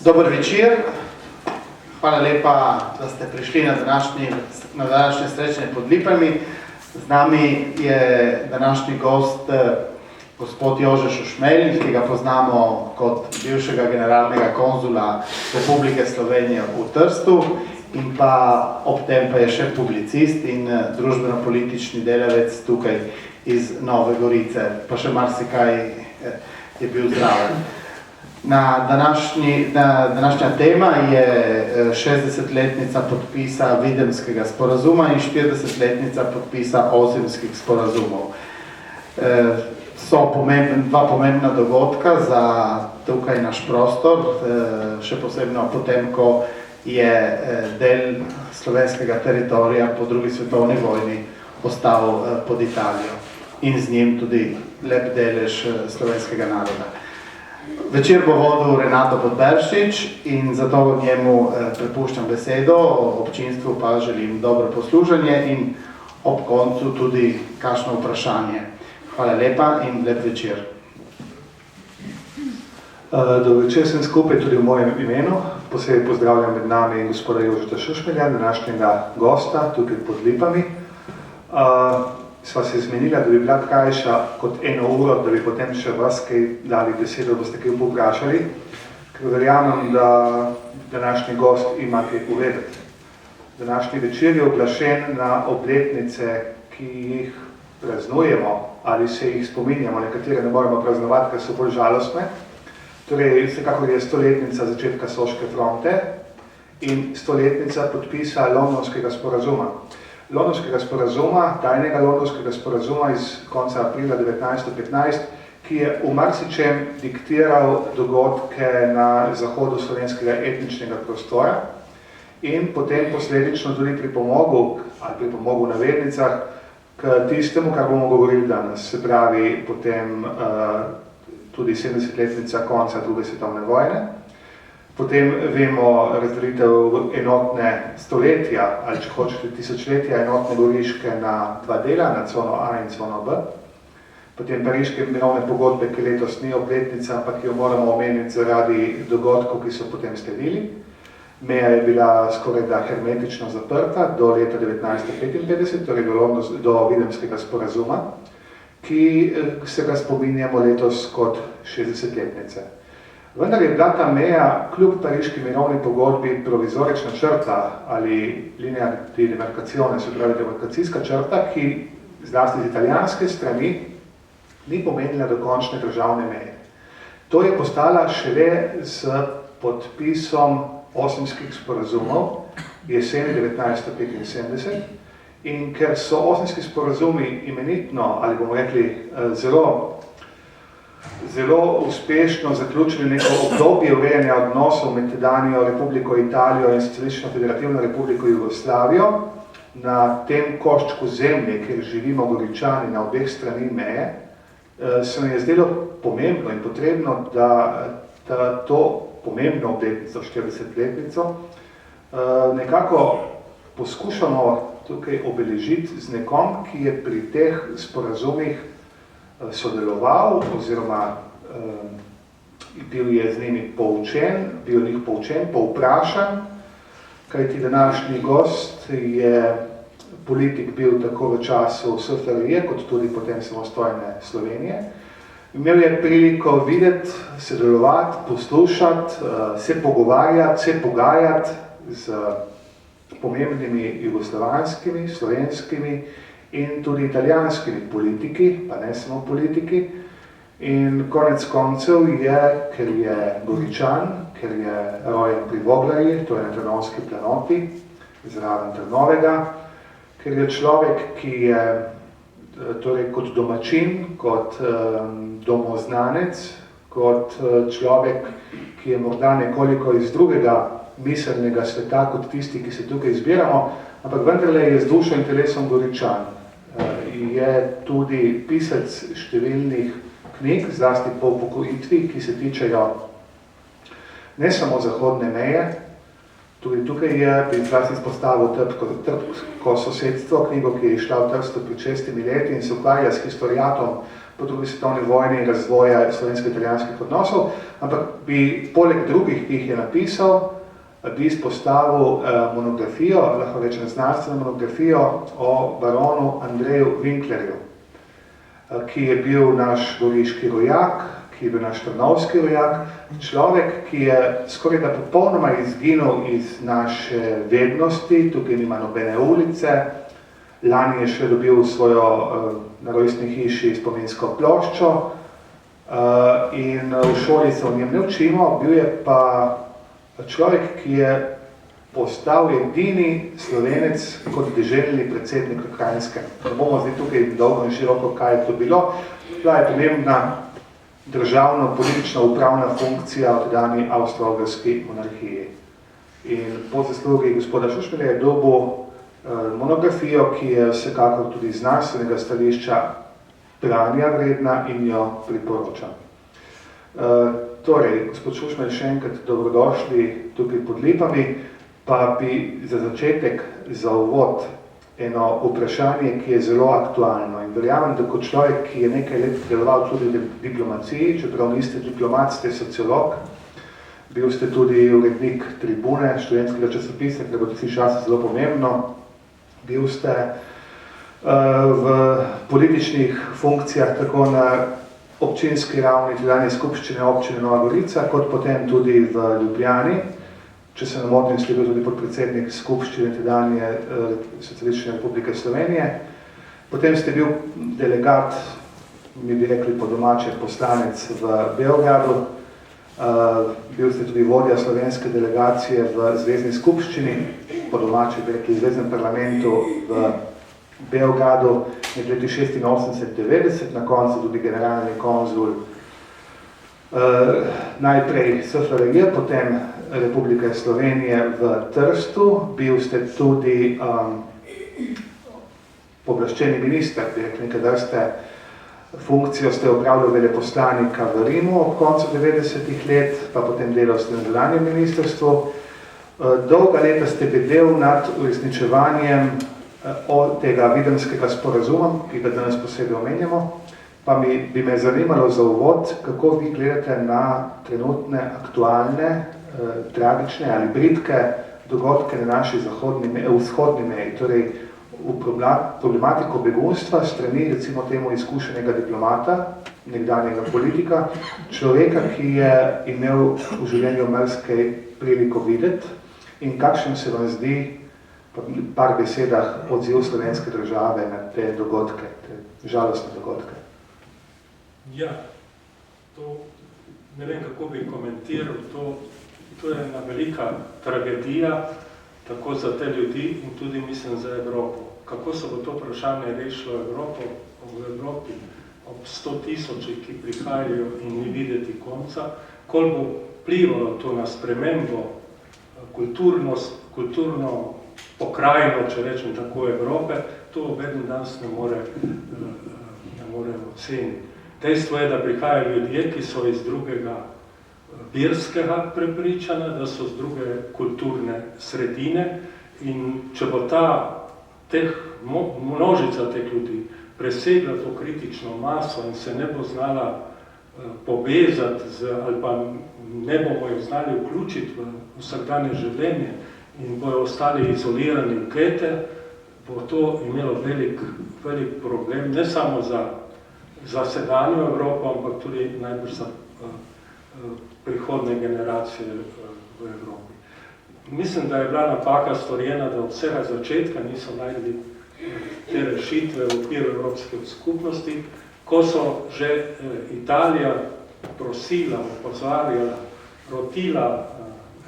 Dober večer. Hvala lepa, da ste prišli na današnje srečanje pod Lipami. Z nami je današnji gost gospod Jože Šušmelj, ki ga poznamo kot bivšega generalnega konzula Republike Slovenije v Trstu in pa ob tem pa je še publicist in družbeno-politični delavec tukaj iz Nove Gorice, pa še marsikaj je bil zraven. Današnja tema je 60-letnica podpisa Videmskega sporazuma in 40-letnica podpisa Osimskih sporazumov. So dva pomembna dogodka za tukaj naš prostor, še posebno potem, ko je del slovenskega teritorija po drugi svetovni vojni ostal pod Italijo in z njim tudi lep delež slovenskega naroda. Večer bo vodil Renato Podberšič in zato njemu prepuščam besedo, občinstvu pa želim dobro poslušanje in ob koncu tudi kakšno vprašanje. Hvala lepa in lep večer. Dober večer sem skupaj tudi v mojem imenu. Posebej pozdravljam med nami gospoda Jožeta Šušmelja, današnjega gosta tukaj pod Lipami. Sva se zmenila, da bi bila krajša kot 1 uro, da bi potem še vas kaj dali besedo, boste kaj povprašali, ker verjamem, da današnji gost ima kaj povedati. Današnji večer je oglašen na obletnice, ki jih praznujemo ali se jih spominjamo, nekatere ne moramo praznovati, ker so bolj žalostne. Torej, vsekakor je 100-letnica začetka Soške fronte in 100-letnica podpisa Londonskega sporazuma. Londonskega sporazuma, tajnega Londonskega sporazuma iz konca aprila 1915, ki je v marsičem diktiral dogodke na zahodu slovenskega etničnega prostora in potem posledično tudi pripomogel v navednicah k tistemu, kar bomo govorili danes, se pravi potem tudi 70-letnica konca druge svetovne vojne. Potem vemo razdelitev enotne stoletja, ali če hočete tisočletja enotne Goriške na 2 dela, na cono A in cono B. Potem Pariške mirovne pogodbe, ki letos ni obletnica, ampak jo moramo omeniti zaradi dogodkov, ki so potem sledili. Meja je bila skoraj da hermetično zaprta do leta 1955, torej do Videmskega sporazuma, ki se ga spominjamo letos kot 60-letnice. Vendar je bila ta meja kljub Pariški mirovni pogodbi provizorična črta ali linija di demarcazione, se pravi demarkacijska črta, ki zlasti z italijanske strani ni pomenila dokončne državne meje. To je postala šele s podpisom Osimskih sporazumov jeseni 1975 in ker so Osimski sporazumi imenitno, ali bomo rekli zelo uspešno zaključili neko obdobje urejanja odnosov med tedanjo Republiko Italijo in Socialistično federativno Republiko Jugoslavijo na tem koščku zemlje, kjer živimo Goričani na obeh strani meje, se mi je zdelo pomembno in potrebno, da to pomembno obletnico, 40-letnico, nekako poskušamo tukaj obeležiti z nekom, ki je pri teh sporazumih sodeloval oziroma bil je z njih poučen, povprašan, kajti današnji gost je politik bil tako v času SFRJ, kot tudi potem samostojne Slovenije. Imel je priliko videti, sodelovati, poslušati, se pogovarjati, se pogajati z pomembnimi jugoslovanskimi, slovenskimi in tudi italijanskimi politiki, pa ne samo politiki. In konec koncev je, ker je Goričan, ker je rojen pri Voglarji, to je na Trnovski planoti, zraven Trnovega, ker je človek, ki je torej kot domačin, kot domoznanec, kot človek, ki je morda nekoliko iz drugega miselnega sveta, kot tisti, ki se tukaj izbiramo, ampak vendarle je z dušo in telesom Goričan. Je tudi pisec številnih knjig, zlasti po upokojitvi, ki se tičejo ne samo zahodne meje, tudi tukaj bi zlasti izpostavil Trpko sosedstvo, knjigo, ki je išla v Trstu pred 6 leti in se ukvarja s historiatom po drugi svetovni vojni razvoja slovensko-italijanskih odnosov, ampak bi poleg drugih, ki jih je napisal, bi izpostavil monografijo, lahko rečem znanstveno monografijo o baronu Andreju Winklerju, ki je bil naš goriški rojak, ki je bil naš trnovski rojak, človek, ki je skoraj da popolnoma izginil iz naše vednosti, tukaj nima nobene ulice, lani je še dobil svojo na rojstni hiši spominsko ploščo in v šoli se o njem ne učimo, bil je pa človek, ki je postal edini Slovenec kot deželni predsednik v Kranjskem. Ne bomo zdaj tukaj dolgo in široko, kaj je to bilo. Bila je pomembna državno-politična upravna funkcija v tedanji Avstro-Ogrski monarhiji. In po zaslugi gospoda Šušmelja je dobil monografijo, ki je vsekakor tudi znanstvenega stališča branja vredna in jo priporočam. Torej, gospod Šušmelj, še enkrat dobrodošli tukaj pod Lipami, pa bi za začetek, za uvod, eno vprašanje, ki je zelo aktualno in verjamem, da kot človek, ki je nekaj let deloval tudi v diplomaciji, čeprav niste diplomat, ste sociolog, bil ste tudi urednik Tribune, študentskega časopisa, ker bo vsi čas zelo pomembno, bil ste v političnih funkcijah tako na občinski ravni tedanje skupščine občine Nova Gorica, kot potem tudi v Ljubljani. Če se ne motim, ste bil tudi podpredsednik skupščine tedanje Socialistične republike Slovenije. Potem ste bil delegat, mi bi rekli po domače, poslanec v Beogradu. Bil ste tudi vodja slovenske delegacije v Zvezni skupščini, po domače bi rekli v Zveznem parlamentu v Beogradu med leti 86-90, na koncu tudi generalni konzul najprej SFRJ, potem Republike Slovenije v Trstu. Bil ste tudi pooblaščeni minister, bi rekli, nekaj vrste funkcijo ste opravljali veleposlanika v Rimu ob koncu 90-ih let, pa potem delal ste na zunanjem ministrstvu. Dolga leta ste bedel nad uresničevanjem tega videmskega sporazuma, ki ga danes posebej omenjamo, pa bi me zanimalo za uvod, kako vi gledate na trenutne, aktualne, tragične ali bridke dogodke na naši vzhodni meji, torej v problematiko begunstva strani, recimo temu, izkušenega diplomata, nekdanjega politika, človeka, ki je imel v življenju marsikaj priliko videti in kakšen se vam zdi, po par besedah, odziv slovenske države na te dogodke, te žalostne dogodke. Ja, to ne vem, kako bi komentiral, to je ena velika tragedija, tako za te ljudi in tudi, mislim, za Evropo. Kako se bo to vprašanje rešilo v Evropi, ob 100 tisočih, ki prihajajo in ni videti konca, koliko bo vplivalo to na spremembo kulturno pokrajino, če rečem tako, Evrope, to vedno danes ne more oceniti. Dejstvo je, da prihajajo ljudje, ki so iz drugega verskega prepričanja, da so z druge kulturne sredine in če bo množica teh ljudi presegla to kritično maso in se ne bo znala povezati ali pa ne bomo jo znali vključiti v vsakdanje življenje in bojo ostali izolirani v gete, bo to imelo velik problem, ne samo za sedanjo Evropo, ampak tudi najbolj za prihodne generacije v Evropi. Mislim, da je bila napaka storjena, da od vsega začetka niso najdli te rešitve v okviru Evropske skupnosti, ko so že Italija prosila, opozarjala, rotila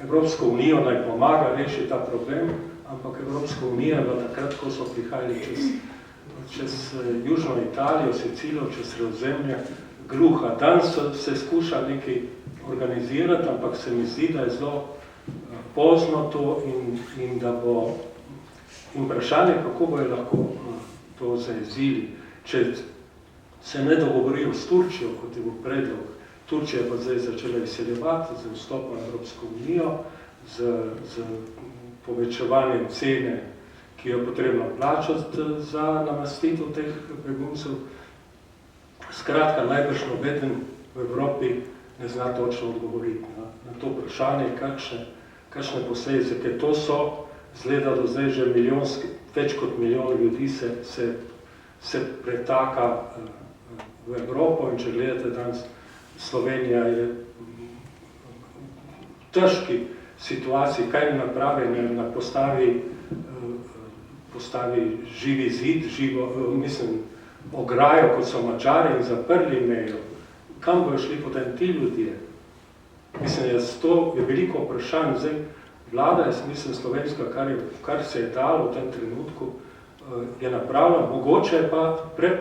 Evropsko unijo, naj pomaga rešiti ta problem, ampak Evropska unija v takrat, ko so prihajali čez Južno Italijo, Sicilijo, čez Sredozemlje, gluha. Danes se skuša nekaj organizirati, ampak se mi zdi, da je zelo pozno to in da bo vprašanje, kako bojo lahko to zajezili. Če se ne dogovorijo s Turčijo, kot je bil predlog, Turčija pa zdaj začela izseljevati z vstopom v Evropsko unijo, z povečevanjem cene, ki jo potrebno plačati za namestitev teh beguncev. Skratka, najbrž nobeden v Evropi ne zna točno odgovoriti na to vprašanje, kakšne posledice, ker to so, zgleda do zdaj že več kot milijon ljudi se pretaka v Evropo, in če gledate danes, Slovenija je v težki situaciji, kaj ne napravi, ne postavi živi zid, ograjo, kot so Mačari, in zaprli mejo. Kam bojo šli potem ti ljudje? Mislim, to je veliko vprašanj. Zdaj, vlada, jaz mislim, slovenska, kar se je dalo v tem trenutku, je napravila, mogoče je pa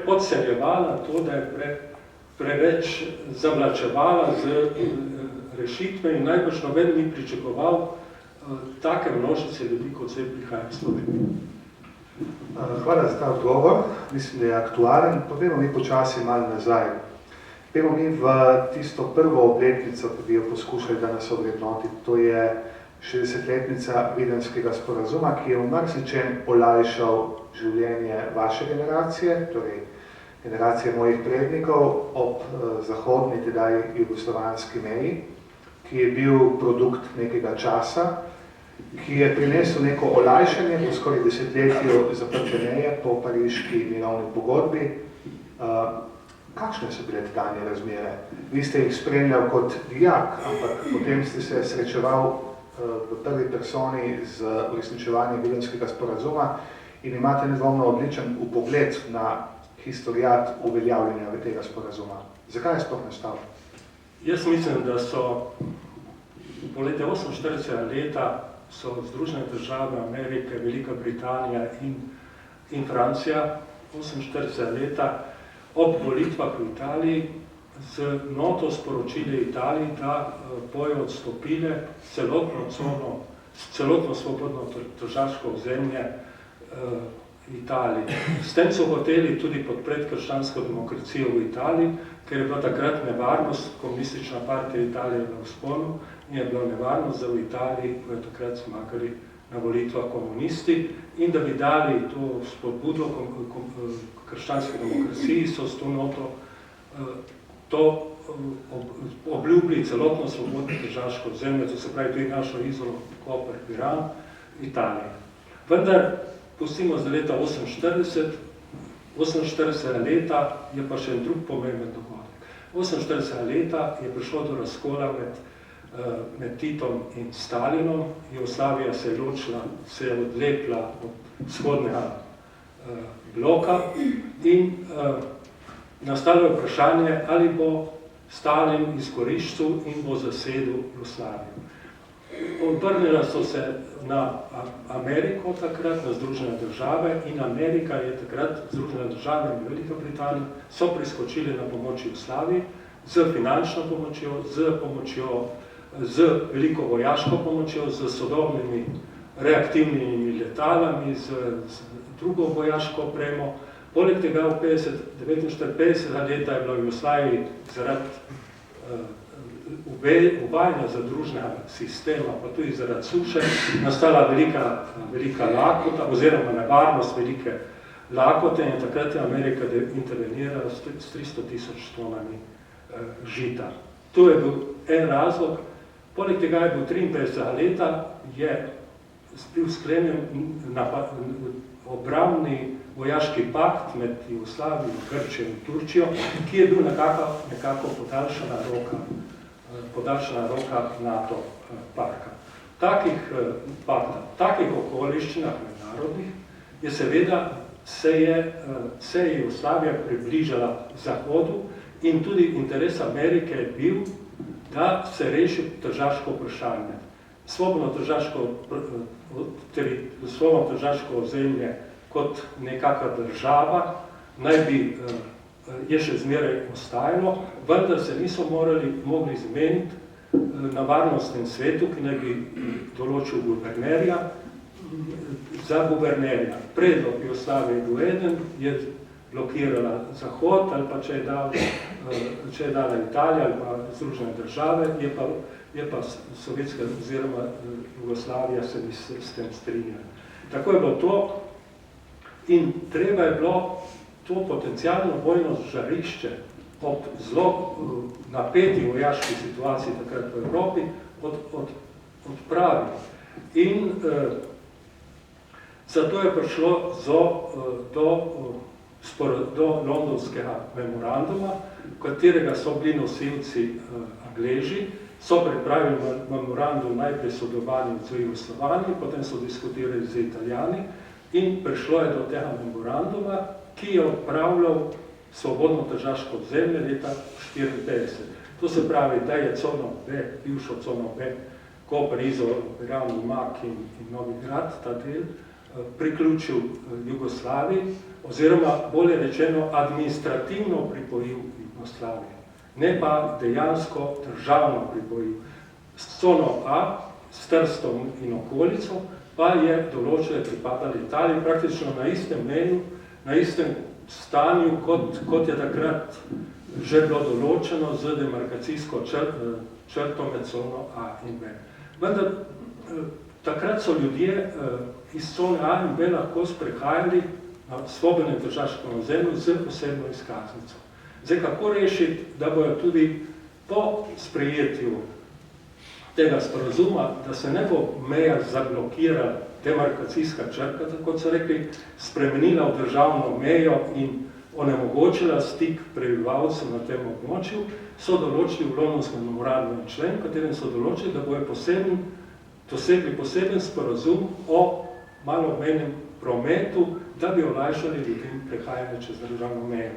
podseljevala to, da je preveč zavlačevala z rešitve in najbrž noben ni pričakoval take množice ljudi, kot se prihaja v Sloveniji. Hvala za ta odgovor. Mislim, da je aktualen. Povemo mi počasi malo nazaj. Pojmo mi v tisto prvo obletnico, ki bi jo poskušali danes ovrednotiti. To je 60-letnica Videnskega sporazuma, ki je v marsičem olajšal življenje vaše generacije, torej generacije mojih prednikov ob zahodni, tedaj jugoslovanski meji, ki je bil produkt nekega časa, ki je prinesel neko olajšanje po skoraj desetletju zaprte meje po pariški mirovni pogodbi. Kakšne so bile tedanje razmere? Vi ste jih spremljal kot dijak, ampak potem ste se srečeval v prvi personi z uresničevanjem Videnskega sporazuma in imate nedvomno odličen vpogled na historiat uveljavljanja tega sporazuma. Zakaj je sploh nastal? Jaz mislim, da so po leta 48 leta so Združene države Amerike, Velika Britanija in Francija 48 leta ob volitvah v Italiji z noto sporočili Italiji, da bojo odstopile celotno svobodno tržaško ozemlje Italiji. S tem so hoteli tudi podpreti krščansko demokracijo v Italiji, ker je bila takrat nevarnost, komunistična partija Italije na vzponu, in je bila nevarnost, da v Italiji bojo takrat zmagali na volitvah komunisti, in da bi dali to spodbudo krščanske demokraciji, so s to noto to obljubili celotno svobodno tržaško ozemlje, to se pravi tudi našo Izolo, Koper, Piran, Italija. Vendar, pustimo za leta 48 leta je pa še en drug pomemben dogodek. 48 leta je prišlo do razkola med Titom in Stalinom. Jugoslavija se je ločila, se je odlepila od vzhodnega bloka in nastalo je vprašanje, ali bo Stalin izkoriščal in bo zasedel Jugoslavijo. Obrnila so se na Ameriko takrat, na Združene države, in Amerika je takrat, Združene države in Velika Britanija, so priskočili na pomoč Jugoslaviji z finančno pomočjo, z veliko vojaško pomočjo, z sodobnimi reaktivnimi letalami, z drugo vojaško opremo. Poleg tega v 1950 leta je bila v Jugoslaviji zaradi uvajanja zadružnega sistema, pa tudi zaradi suše, nastala velika lakota, oziroma nevarnost velike lakote, in takrat je Amerika intervenirala s 300.000 tonami žita. To je bil en razlog. Poleg tega je bil 53 leta, je bil sklenjen obrambni vojaški pakt med Jugoslavijo, Grčijo in Turčijo, ki je bil nekako podaljšana roka NATO pakta. Takih okoliščinah mednarodnih je seveda se je Jugoslavija približala Zahodu in tudi interes Amerike je bil, da se reši tržaško vprašanje. Svobodno tržaško ozemlje kot nekakva država naj bi je še zmeraj ostajalo, vendar se niso mogli zmeniti na varnostnem svetu, ki naj bi določil guvernerja, za guvernerja. Predlog Jugoslavije je bil eden, je blokirala Zahod, ali pa če je dala Italija ali pa Združene države, je pa sovjetska oziroma Jugoslavija se bi s tem strinjala. Tako je bilo to in treba je bilo to potencialno vojno žarišče ob zelo napeti vojaški situaciji takrat v Evropi odpravi. In zato je prišlo do londonskega memoranduma, v katerega so bili nosilci Angleži, so pripravili memorandum najprej sodelovanje z Jugoslavani, potem so diskutirali z Italijani in prišlo je do tega memoranduma, ki je odpravljal svobodno tržaško ozemlje leta 1954. To se pravi, da je cono B, bivšo cono B, Koper, Izol, Piran, Umag in Novi Grad, ta del, priključil Jugoslaviji, oziroma bolje rečeno administrativno pripojil Jugoslaviji, ne pa dejansko državno pripojil. S cono A, s Trstom in okolico, pa je določile pripadali Italiji praktično na istem menu, na istem stanju, kot je takrat že bilo določeno z demarkacijsko črto med cono A in B. Vendar takrat so ljudje iz cone A in B lahko sprehajali na svobodnem tržaškem ozemlju z posebno izkaznico. Zdaj, kako rešiti, da bojo tudi po sprejetju tega sporazuma, da se ne bo meja zablokirala, demarkacijska črka, tako so rekli, spremenila v državno mejo in onemogočila stik prebivalcev na tem območju, so določili v londonskem memorandum člen, v katerem so določili, da bojo dosegli poseben sporazum o maloobmejnem prometu, da bi olajšali ljudem prehajanje čez državno mejo.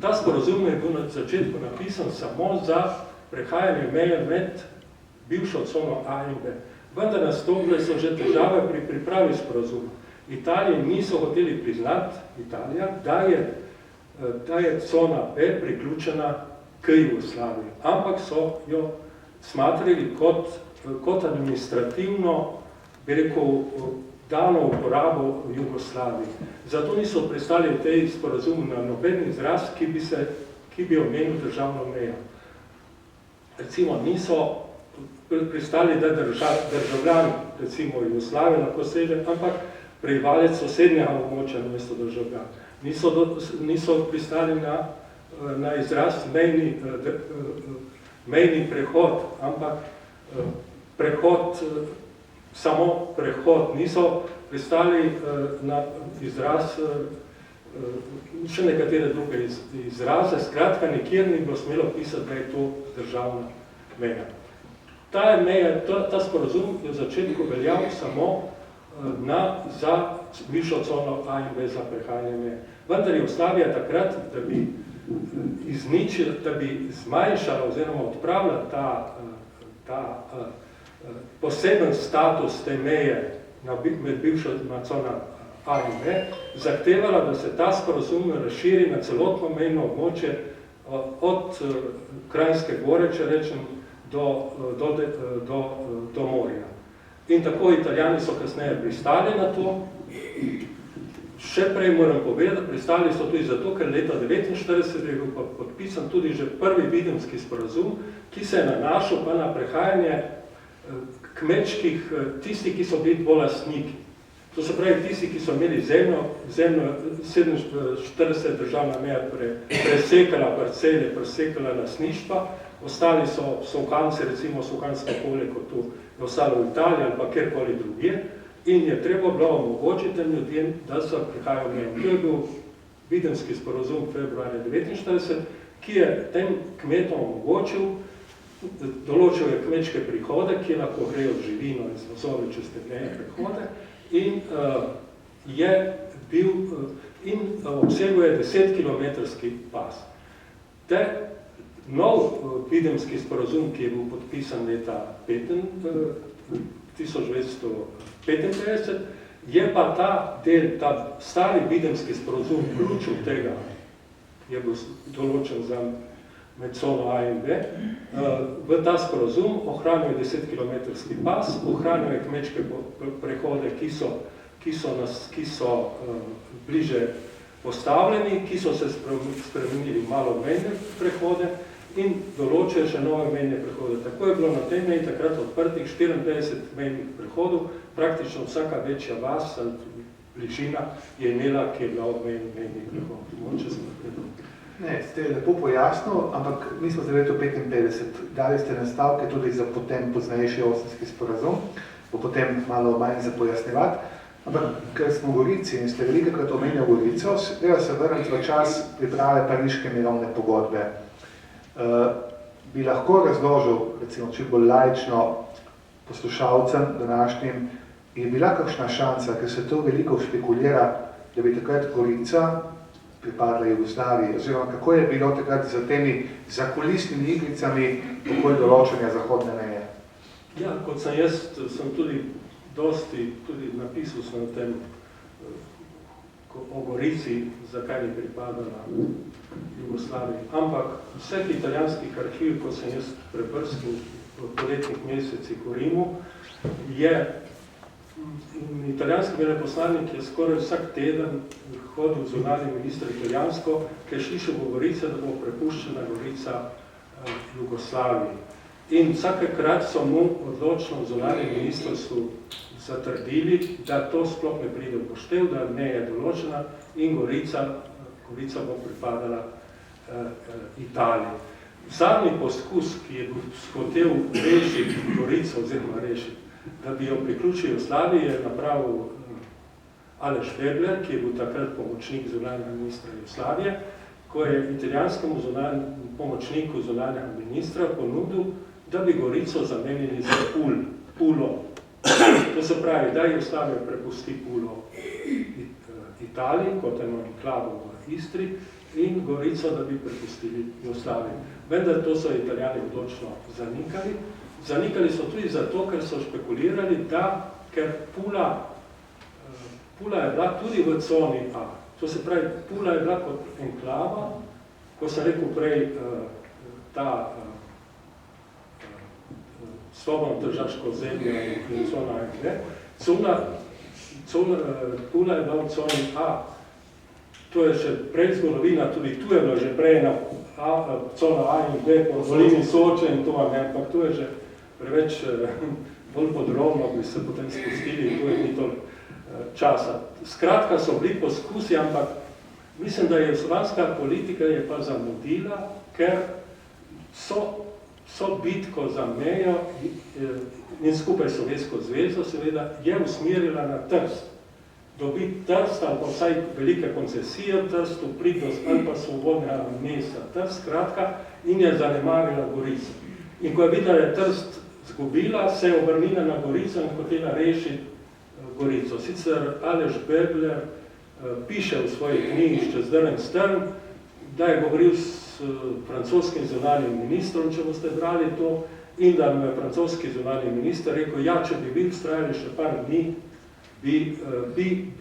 Ta sporazum je bil na začetku napisan samo za prehajanje meje med bivšo cono A in B. Vendar nastopile so že težave pri pripravi sporazuma. Italiji niso hoteli priznati, Italija, da je cona B priključena k Jugoslaviji, ampak so jo smatrali kot administrativno, bi rekel, dano uporabo Jugoslaviji. Zato niso pristali v tej sporazumu na noben izraz, ki bi omenil državno mejo. Recimo, niso pristali, da državljan, recimo Jugoslavije, lahko seže, ampak prebivalec sosednjega območja namesto državljan. Niso pristali na izraz mejni prehod, ampak prehod, samo prehod. Niso pristali na izraz še nekatere druge izraze. Skratka, nikjer ni bilo smelo pisati, da je to državna meja. Ta sporazum je v začetku veljal samo za višjo cono A in B za prehajanje meje. Vendar je Jugoslavija takrat, da bi izničila, da bi zmanjšala oziroma odpravila ta poseben status te meje med bivšo cono A in B, zahtevala, da se ta sporazum razširi na celotno mejno območje od Kranjske gore, če rečem, do morja. In tako Italijani so kasneje pristali na to. Še prej moram povedati, pristali so tudi zato, ker leta 1949 je bil podpisan tudi že prvi Videmski sporazum, ki se je nanašal pa na prehajanje kmečkih, tisti, ki so bili dvolastniki. To se pravi, tisti, ki so imeli zemljo 47 državna meja presekala parcele, presekala lastništva, ostali so Solkanci, recimo Solkansko polje, kot tu je ostalo v Italiji ali pa kjerkoli drugje, in je treba bilo omogočiti tem ljudem, da so prihajajo mejo. To je bil Videmski sporazum februarja 1949, ki je tem kmetom omogočil, določil je kmečke prihode, ki lahko grejo živino in zvozovi čez te meje prihode, in obsegel je 10-kilometrski pas. Nov Videmski sporazum, ki je bil podpisan leta 1955, je pa ta stari Videmski sporazum vključil tega, je bil določen za med cono A in B, v ta sporazum ohranil je 10-kilometrski pas, ohranil je kmečke prehode, ki so bliže postavljeni, ki so se spremenili malo mejne prehode in določajo še nove mejne prehode. Tako je bilo na tej meji takrat odprtih 54 mejnih prehodov, praktično vsaka večja vas ali bližina je imela, ki je bila od mejnih prehodov. Ne, ste lepo pojasnil, ampak mi smo za leto 55. Dali ste nastavke tudi za potem poznejši Osimski sporazum, bo potem malo manj za pojasnjevati. Ampak, ker smo Gorici in ste velikokrat omenjali Gorico, treba se vrniti v čas priprave Pariške mirovne pogodbe. Bi lahko razložil, recimo, če bolj laično poslušalcem današnjim, je bila kakšna šansa, ker se to veliko špekulira, da bi takrat Gorica pripadla Jugoslaviji, oziroma kako je bilo takrat za temi zakulisnimi igricami okoli določanja zahodne meje? Ja, kot sem jaz, sem tudi dosti napisal sem o tem, o Gorici, zakaj je pripadala Jugoslaviji. Ampak vseh italijanskih arhiv, ko sem jaz prebrstil v poletnih mesecih v Rimu, je italijanski veleposlanik je skoraj vsak teden hodil zunanji minister italijansko, ker je slišal govorice, da bo prepuščena Gorica Jugoslaviji. In vsakekrat so mu odločno v zunanjem ministrstvu zatrdili, da to sploh ne pride v poštev, da ne je določena in Gorica bo pripadala Italiji. Zadnji poskus, ki je hotel rešiti Gorico oziroma rešiti, da bi jo priključil Jugoslaviji, je napravil Aleš Webler, ki je bil takrat pomočnik zunanjega ministra Jugoslavije, ko je italijanskemu pomočniku zunanjega ministra ponudil, da bi Gorico zamenili za Pulo. To se pravi, da Jugoslavija prepusti Pulo Italiji, kot eno enklavo v Istri, in Gorico, da bi prepustili Jugoslaviji. Vendar to so Italijani odločno zanikali. Zanikali so tudi zato, ker so špekulirali, da ker Pula je bila tudi v coni A. To se pravi, Pula je bila kot enklava, ko sem rekel prej, ta svobodno državsko zemlja in cona A. Pula je bila v coni A. To je še prej zgodovina, tudi tu je bila že prej na cona A in B, po Dolini Soče in to, ampak tu je že preveč bolj podrobno, bi se potem spustili, tu je ni toliko časa. Skratka so bili poskusi, ampak mislim, da je slovanska politika je pa zamudila, ker so bitko za mejo in skupaj Sovjetsko zvezo seveda je usmerila na Trst. Dobiti Trst ali pa vsaj velike koncesije v Trstu, pridnost ali pa svobodnega mesta Trst, skratka, in je zanemarila Gorico. In ko je videla, da je Trst zgubila, se je obrnila na Gorico in hotela rešiti Gorico. Sicer Aleš Webler piše v svoji knjigi Čez drn strn, da je govoril s francoskim zunanjim ministrom, če boste brali to, in da mu je francoski zunanji minister rekel, ja, če bi vi vztrajali še par dni,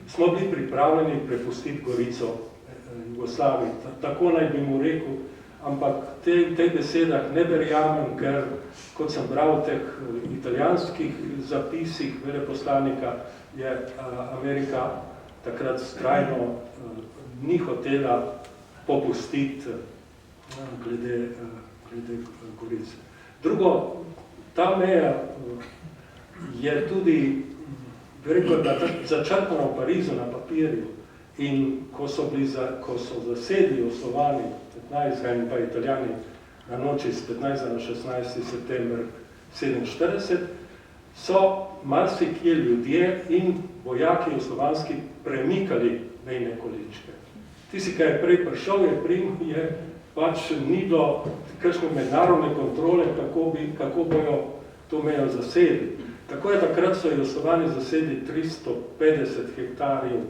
smo bili pripravljeni prepustiti Gorico Jugoslaviji. Tako naj bi mu rekel, ampak v teh besedah ne verjamem, ker, kot sem bral v teh italijanskih zapisih veleposlanika, je Amerika takrat strajno ni hotela popustiti glede Gorice. Drugo, ta meja je tudi, bi rekel, začrtana v Parizu na papirju in ko so zasedli Oslovani 15. in pa Italijani na noči z 15. na 16. september 47, so marsikje ljudje in vojaki oslovanski premikali mejne količke. Tisti, ki je prej prišel, je pač ni do kakšne mednarodne kontrole, kako bojo to mejo zasedli. Tako je takrat so Jugoslovani zasedli 350 hektarjev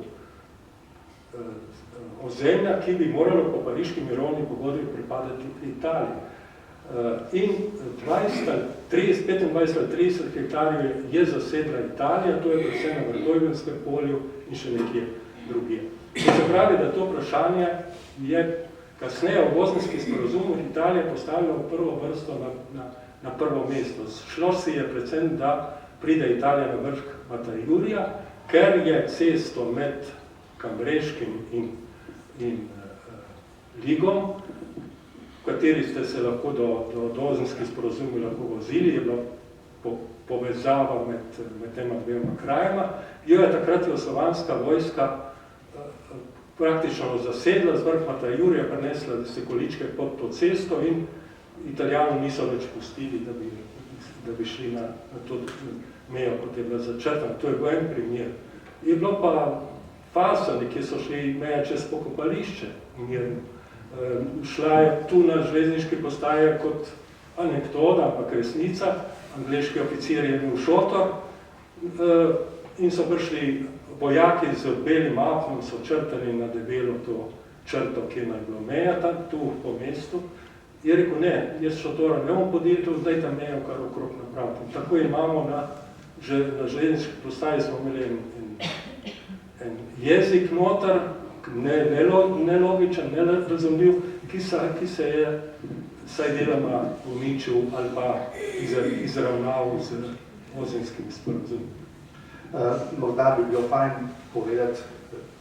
ozemlja, ki bi moralo po pariški mirovni pogodbi pripadati Italiji. In 25-30 hektarjev je zasedla Italija, to je predvsem na Vrtojbenskem polju in še nekje drugje. To se pravi, da to vprašanje je kasneje v Osimskem sporazumu Italija postavila v prvo vrsto na prvo mesto. Šlo si je predvsem, da pride Italija na vrh Matajurija, ker je cesto med Kambreškim in Ligom, v kateri ste se lahko do Osimskih sporazumov lahko vozili, je bila povezava med tema dvema krajema. Jo je takrat jugoslovanska vojska praktično zasedla, z vrhmata Jurija prinesla stekleničke pod to cesto in Italijani niso več pustili, da bi šli na to mejo, kot je bila začrtana. To je bil en primer. Je bilo pa faza, nekje so šli meja čez pokopališče. Šla je tu na železniški postaji kot anekdota, ampak resnica. Angleški oficir je imel šotor in so prišli vojaki z belim avtom, so črtali na debelo to črto, ki je naj bilo meja tam, tu po mestu. Je rekel, ne, jaz šotora ne bom podjetil, zdaj ta mejo kar okrog napraviti. Tako imamo na železniški postaji smo imeli en jezik noter, nelogičen, nerazumljiv, ki se je vsaj deloma uničil ali pa izravnal z ozinskim sporazumom. Morda bi bilo fajn povedati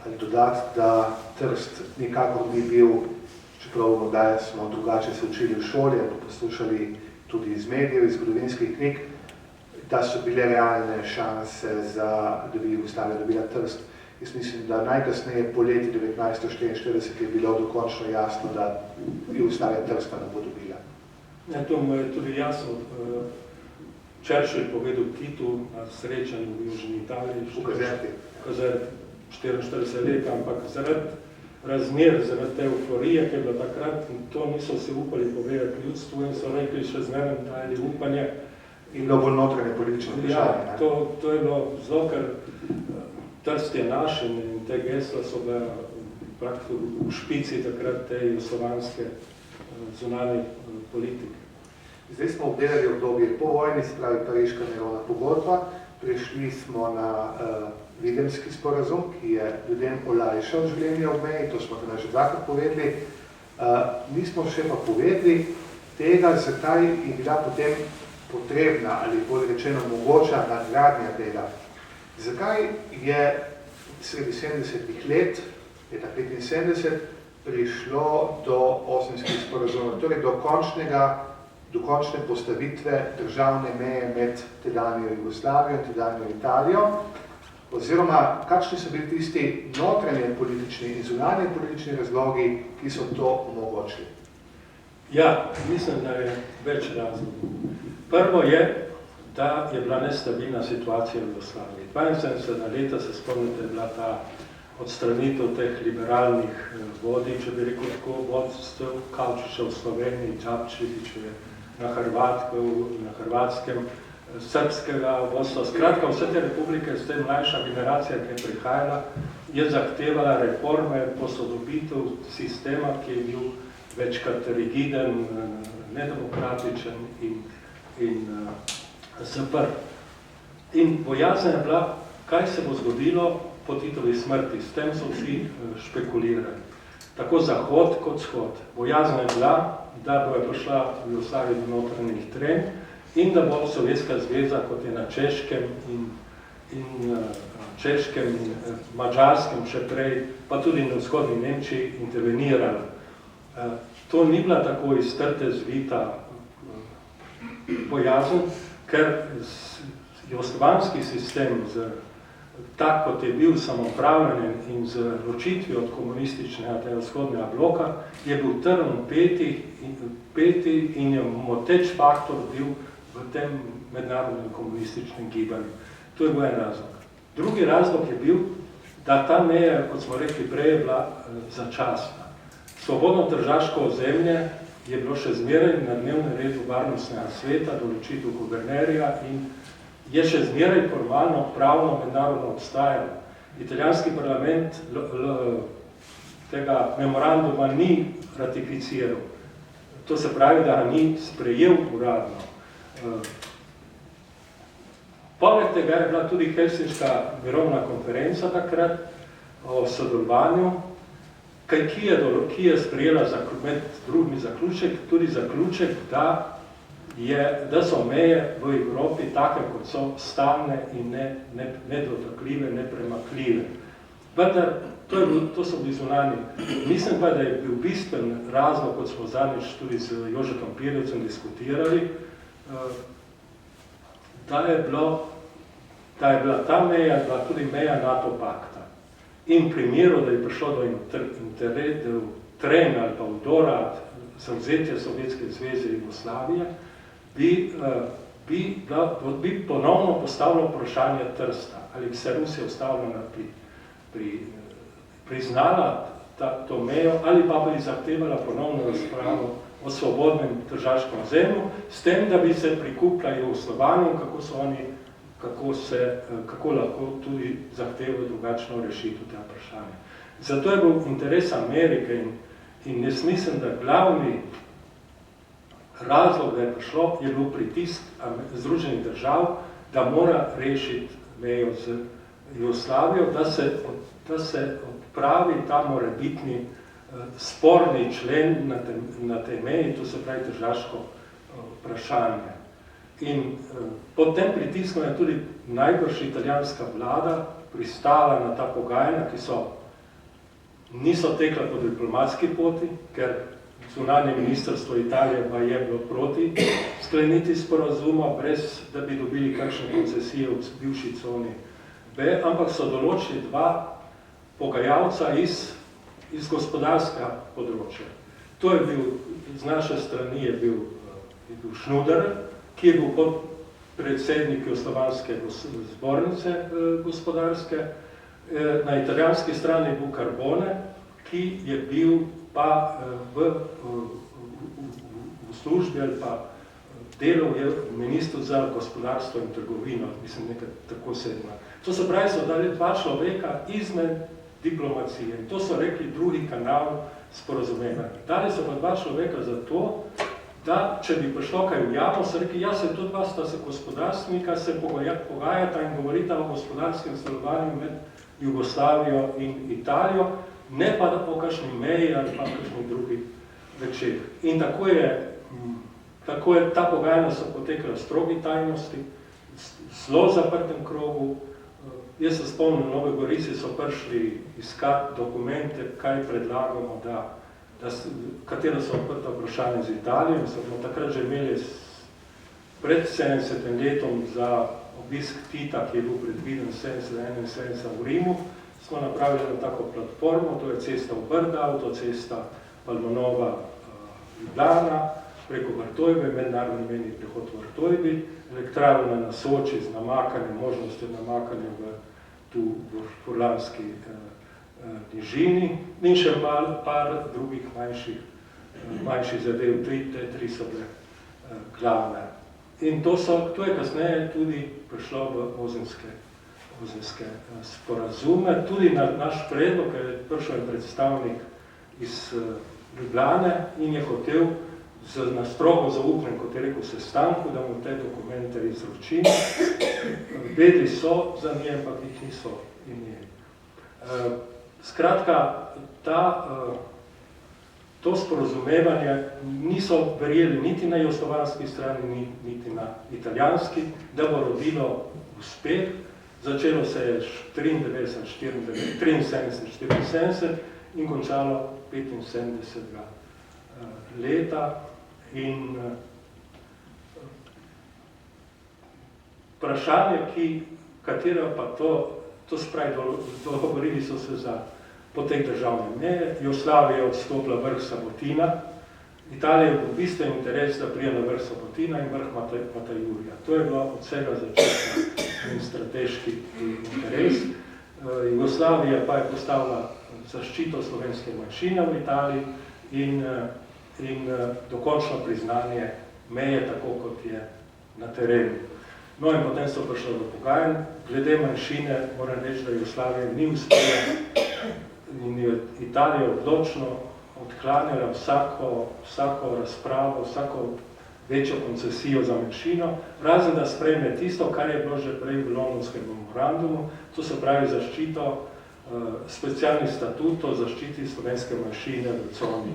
ali dodati, da Trst nikakor ni bil, čeprav morda smo drugače se učili v šoli, ali poslušali tudi iz medijev, iz zgodovinskih knjig, da so bile realne šanse, da bi Jugoslavija dobila Trst. Jaz mislim, da najkasneje po leti 1944 je bilo dokončno jasno, da Jugoslavija Trsta ne bo dobila. To mu je tudi jasno. Churchill povedal Titu na srečanju v Južni Italiji. V Kazerti. 44 let, ampak zaradi razmer, zaradi te euforije, ki je bila takrat, in to niso se upali povedati ljudstvu in so rekli še zmeraj dajali upanje. In bilo bolj notranje politično vprašanje. Ja, to je bilo zelo, ker Trst je naš in te gesla so bile praktično v špici takrat te jugoslovanske zunanje politike. Zdaj smo obdelali obdobje po vojni, se pravi Pariška mirovna pogodba, prišli smo na Videmski sporazum, ki je ljudem olajšal življenje ob meji, to smo tudi že dvakrat povedali. Nismo še pa povedali tega, zakaj je bila potem potrebna ali bolj rečeno mogoča nadgradnja tega. Zakaj je sredi 70-ih let, leta 75, prišlo do osemskih sporazumov, torej do končne postavitve državne meje med tedanjo Jugoslavijo in tedanjo Italijo, oziroma kakšni so bili tisti notranje politični in zunanje politični razlogi, ki so to omogočili? Ja, mislim, da je več razlogov. Prvo je, da je bila nestabilna situacija v Jugoslaviji. 72 leta, se spomnite, je bila ta odstranitev teh liberalnih vodij, če bi rekel tako, vodstev Kavčiča v Sloveniji, Čapčević na Hrvatskem, srpskega vodstva. Skratka, vse te republike, s tem mlajša generacija, ki je prihajala, je zahtevala reforme, posodobitev sistema, ki je bil večkrat rigiden, nedemokratičen in zaprt. In bojazen je bila, kaj se bo zgodilo po Titovi smrti. S tem so vsi špekulirali. Tako zahod kot shod. Bojazen je bila, da bo je prišla v Jugoslaviji do notranjih trenj in da bo Sovjetska zveza, kot je na Češkem in Madžarskem še prej, pa tudi na vzhodni Nemčiji intervenirala. To ni bila tako iz trte zvita bojazen, ker jugoslovanski sistem, tak kot je bil samopravljen in z ločitvijo od komunističnega tega vzhodnega bloka, je bil trn peti in je moteč faktor bil v tem mednarodnem komunističnem gibanju. To je bil en razlog. Drugi razlog je bil, da ta meja, kot smo rekli prej, je bila začasna. Svobodno tržaško ozemlje je bilo še zmeraj na dnevnem redu varnostnega sveta, določitev guvernerja in je še zmeraj formalno, pravno, mednarodno obstajalo. Italijanski parlament tega memoranduma ni ratificiral. To se pravi, da ga ni sprejel uradno. Poleg tega je bila tudi Helsinška mirovna konferenca takrat o sodelovanju, ki je sprejela med drugimi zaključek, tudi zaključek, da so meje v Evropi take, kot so stalne in nedotakljive, nepremakljive. Vendar, to so bili zunanji. Mislim pa, da je bil bistven razlog, kot smo zadnjič tudi z Jožetom Pirjevcem diskutirali, da je bila ta meja tudi meja NATO pakta. in primeru, da je prišlo do trenja ali pa vdora zavzetja Sovjetske zveze Jugoslavije, bi ponovno postavilo vprašanje Trsta, ali bi se Rusija ustavljena priznala to mejo, ali pa bi zahtevala ponovno razpravo o svobodnem tržaškem ozemlju, s tem, da bi se prikupila Jugoslovanom, kako lahko tudi zahtevajo drugačno rešitev tega vprašanja. Zato je bil interes Amerike in jaz mislim, da glavni razlog, da je prišlo, je bil pritisk Združenih držav, da mora rešiti mejo z Jugoslavijo, da se odpravi ta morebitni sporni člen na tej meji, to se pravi tržaško vprašanje. In pod tem pritiskom je tudi najbrž italijanska vlada pristala na ta pogajanja, ki niso tekla po diplomatski poti, ker zunanje ministrstvo Italije pa je bilo proti skleniti sporazuma, brez da bi dobili kakšne koncesije v bivši coni B, ampak so določili dva pogajalca iz gospodarskega področja. To je bil, z naše strani je bil Šnuder, ki je bil podpredsednik Jugoslovanske zbornice gospodarske, na italijanski strani je bil Carbone, ki je bil pa v službi ali pa delal je ministru za gospodarstvo in trgovino, mislim nekaj tako sedma. To se pravi, so dali dva človeka izmed diplomacije in to so rekli drugi kanal sporazumevanja. Dali so pa dva človeka za to, da če bi prišlo kaj v javno, so rekli, ja, se tudi dva sta se gospodarstvenika, se pogajata in govorita o gospodarskem sodelovanju med Jugoslavijo in Italijo, ne pa o kakšni meji ali pa kakšni drugi večer. In tako je ta pogajanja so potekala v strogi tajnosti, zelo zaprtem krogu. Jaz se spomnim, v Nove Gorici so prišli iskati dokumente, kaj predlagamo, katero so odprta vprašanja z Italijo. Smo takrat že imeli pred 70 letom za obisk Tita, ki je bil predviden 71 v Rimu, smo napravili tako platformo, to je cesta v Brda, avtocesta Palmonova Ljubljana, preko Vrtojbe, mednarodni mejni prehod v Vrtojbi, elektrarna na Soči z namakanjem, možnostjo namakanja tu v Furlanski nižini in še par drugih manjših zadev, tri so bile glavne. In to je kasneje tudi prišlo v ozenske sporazume. Tudi na naš predlog je prišel predstavnik iz Ljubljane in je hotel na strogo zaupnem, kot je rekel, sestanku, da mu te dokumente izročim. Vedeli so za nje, ampak jih niso imeli. Skratka, to sporazumevanje niso verjeli niti na jugoslovanski strani, niti na italijanski, da bo rodilo uspeh. Začelo se je 73-74 in končalo 75. leta. In vprašanje, katero pa to spravi, dogovorili so se za potek državne meje, Jugoslavija je odstopila vrh Sabotina, Italija je v bistvu interes, da prije na vrh Sabotina in vrh Matajurja. To je bilo od vsega začetka strateški interes. Jugoslavija pa je postavila zaščito slovenske manjšine v Italiji in dokončno priznanje meje, tako kot je na terenu. No in potem so prišli do pogajanj. Glede manjšine moram reči, da Jugoslavija ni uspela in je Italija odločno odklanjala vsako razpravo, vsako večjo koncesijo za manjšino, razen da sprejme tisto, kar je bilo že prej v Londonskem memorandumu, to se pravi zaščito, specialni statut o zaščiti slovenske manjšine v coni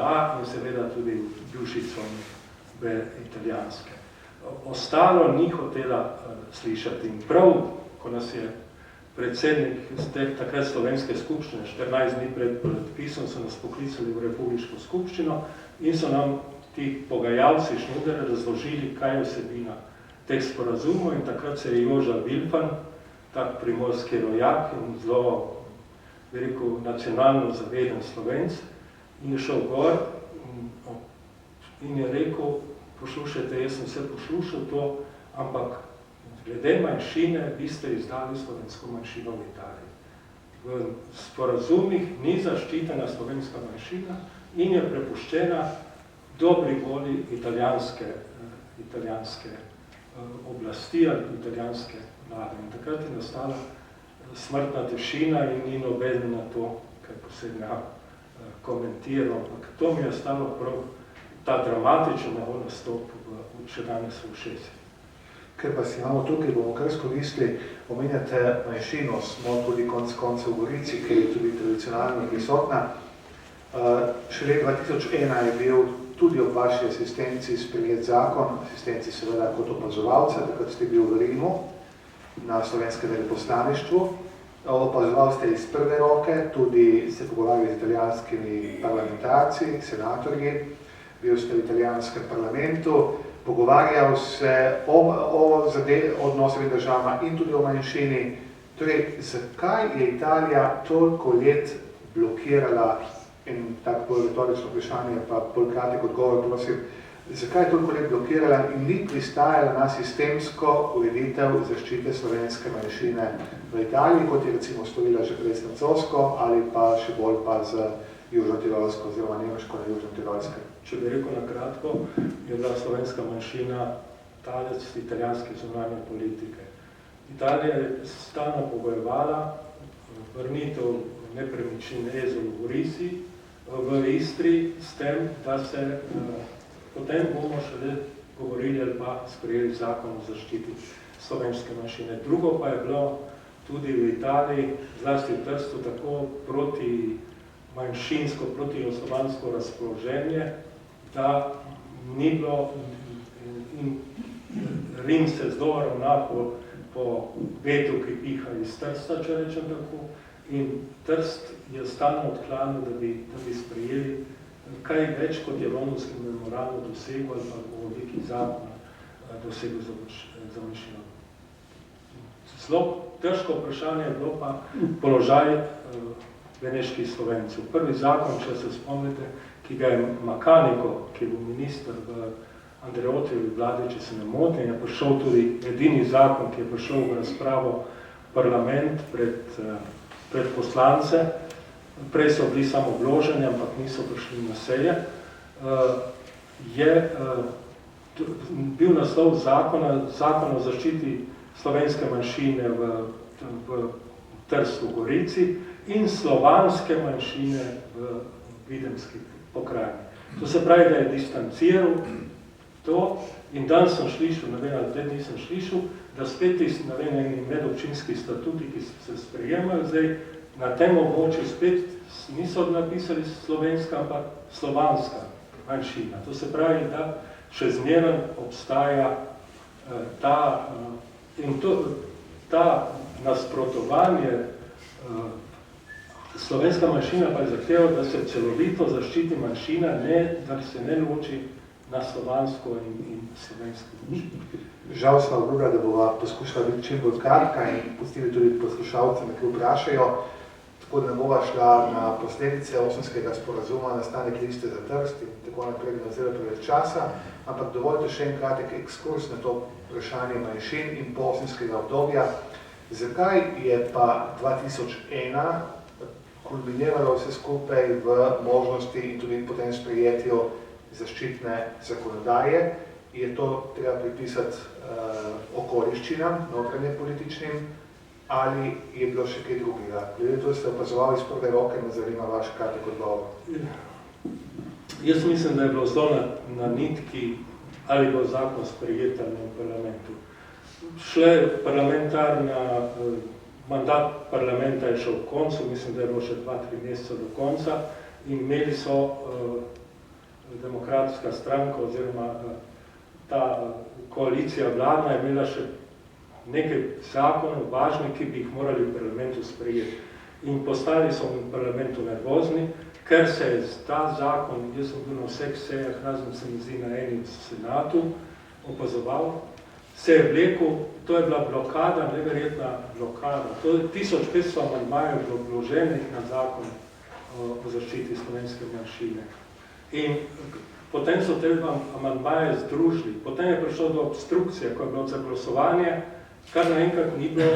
A in seveda tudi v bivši coni B italijanske. Ostalo ni hotela slišati in prav, ko nas je predsednik takrat slovenske skupščine, 14 dni pred podpisom, so nas poklicali v republiško skupščino in so nam ti pogajalci Šnuder razložili, kaj je vsebina teh sporazumov in takrat se je Joža Vilfan, tak primorski rojak in zelo, bi rekel, nacionalno zaveden Slovenc in je šel gor in je rekel, poslušajte, jaz sem se poslušal to, ampak glede manjšine, vi ste izdali slovensko manjšino v Italiji. V sporazumih ni zaščitena slovenska manjšina in je prepuščena dobri volji italijanske oblasti ali italijanske vlade. In takrat je nastala smrtna tišina in ni noben na to, kaj posebno komentiral. Ampak to mi je stalo prav ta dramatičen nastop še danes v ušesih. Ker pa si imamo tukaj, bomo kar skoristili, omenjate manjšino, smo tudi konec koncev v Gorici, ki je tudi tradicionalno prisotna. Šele 2001 je bil tudi ob vaši asistenci sprejet zakon, asistenci seveda kot opazovalca, takrat ste bil v Rimu na slovenskem veleposlaništvu. Opazoval ste iz prve roke, tudi ste pogovarjali z italijanskimi parlamentarci, senatorji, bil ste v italijanskem parlamentu, pogovarjal se o odnosih med državama in tudi o manjšini. Torej, zakaj je Italija toliko let blokirala, in tako bolj retorično vprašanje, pa bolj kratek odgovor, prosim, zakaj je toliko let blokirala in ni pristajala na sistemsko ureditev zaščite slovenske manjšine v Italiji, kot je recimo storila že prej s francosko ali pa še bolj pa z južno-tirolsko oziroma nemško na južno-tirolske. Če bi rekel na kratko, je bila slovenska manjšina talec italijanske zunanje politike. Italija je stalno pogojevala vrnitev nepremičnin Ezolu v Risi, v Istri, s tem, da se potem bomo šele govorili ali pa sprejeli zakon o zaščiti slovenske manjšine. Drugo pa je bilo tudi v Italiji, zlasti v Trstu, tako proti manjšinsko, proti slovansko razpoloženje, da ni bilo in Rim se zelo ravna po vetru, ki piha iz Trsta, če rečem tako, in Trst je stalno odklanil, da bi sprejeli kaj več, kot je londonskim memorandum dosegel ali pa v obliki zakona dosegel za manjšino. Zelo težko vprašanje je bilo pa položaj beneških Slovencev. Prvi zakon, če se spomnite, ki ga je Makaniko, ki je bil minister v Andreotjevi vladi, če se ne motim, je prišel tudi edini zakon, ki je prišel v razpravo parlament pred poslance. Prej so bili samo vloženi, ampak niso prišli na seje. Je bil naslov zakon o zaščiti slovenske manjšine v Trstu, Gorici in slovanske manjšine v Videmski pokrajini. To se pravi, da je distanciral to in dan sem slišal, ne vem, ali te nisem slišal, da spet tisti medobčinski statuti, ki se sprejemajo zdaj, na tem območju spet niso napisali slovenska, ampak slovanska manjšina. To se pravi, da še zmeraj obstaja ta nasprotovanje. Slovenska manjšina pa je zahtevala, da se celovito zaščiti manjšina, da se ne loči na slovansko in slovensko manjšino. Žal smo obljubila, da bova poskušala biti čim bolj kratka in pustili tudi poslušalcem, ki vprašajo, tako da ne bova šla na posledice Osemskega sporazuma, nastanek liste za Trst in tako naprej, da zelo preveč časa, ampak dovoljte še en kratek ekskurs na to vprašanje manjšin in po Osemskega obdobja. Zakaj je pa 2001 kulminiralo vse skupaj v možnosti in tudi potem sprejetju zaščitne zakonodaje? Je to treba pripisati okoliščinam, notranje političnim, ali je bilo še kaj drugega? Glede to ste opazovali iz prve roke, me zanima vaš kratek odgovor. Jaz mislim, da je bilo zelo na nitki, ali bo zakon sprejet ali v parlamentu. Mandat parlamenta je šel v koncu, mislim, da je bilo še 2-3 meseca do konca in imeli so demokratska stranka oziroma ta koalicija vladna je imela še nekaj zakonov važnih, ki bi jih morali v parlamentu sprejeti. In postali so v parlamentu nervozni, ker se je ta zakon, jaz sem bil na vseh sejah, razen se mi zdi na eni v senatu, opazoval, se je vlekel, to je bila blokada, neverjetna blokada. To je 1500 amandmajev bilo vloženih na zakon o zaščiti slovenske manjšine. In potem so te amandmaje združili. Potem je prišlo do obstrukcije, ko je bilo za glasovanje, kar naenkrat ni bilo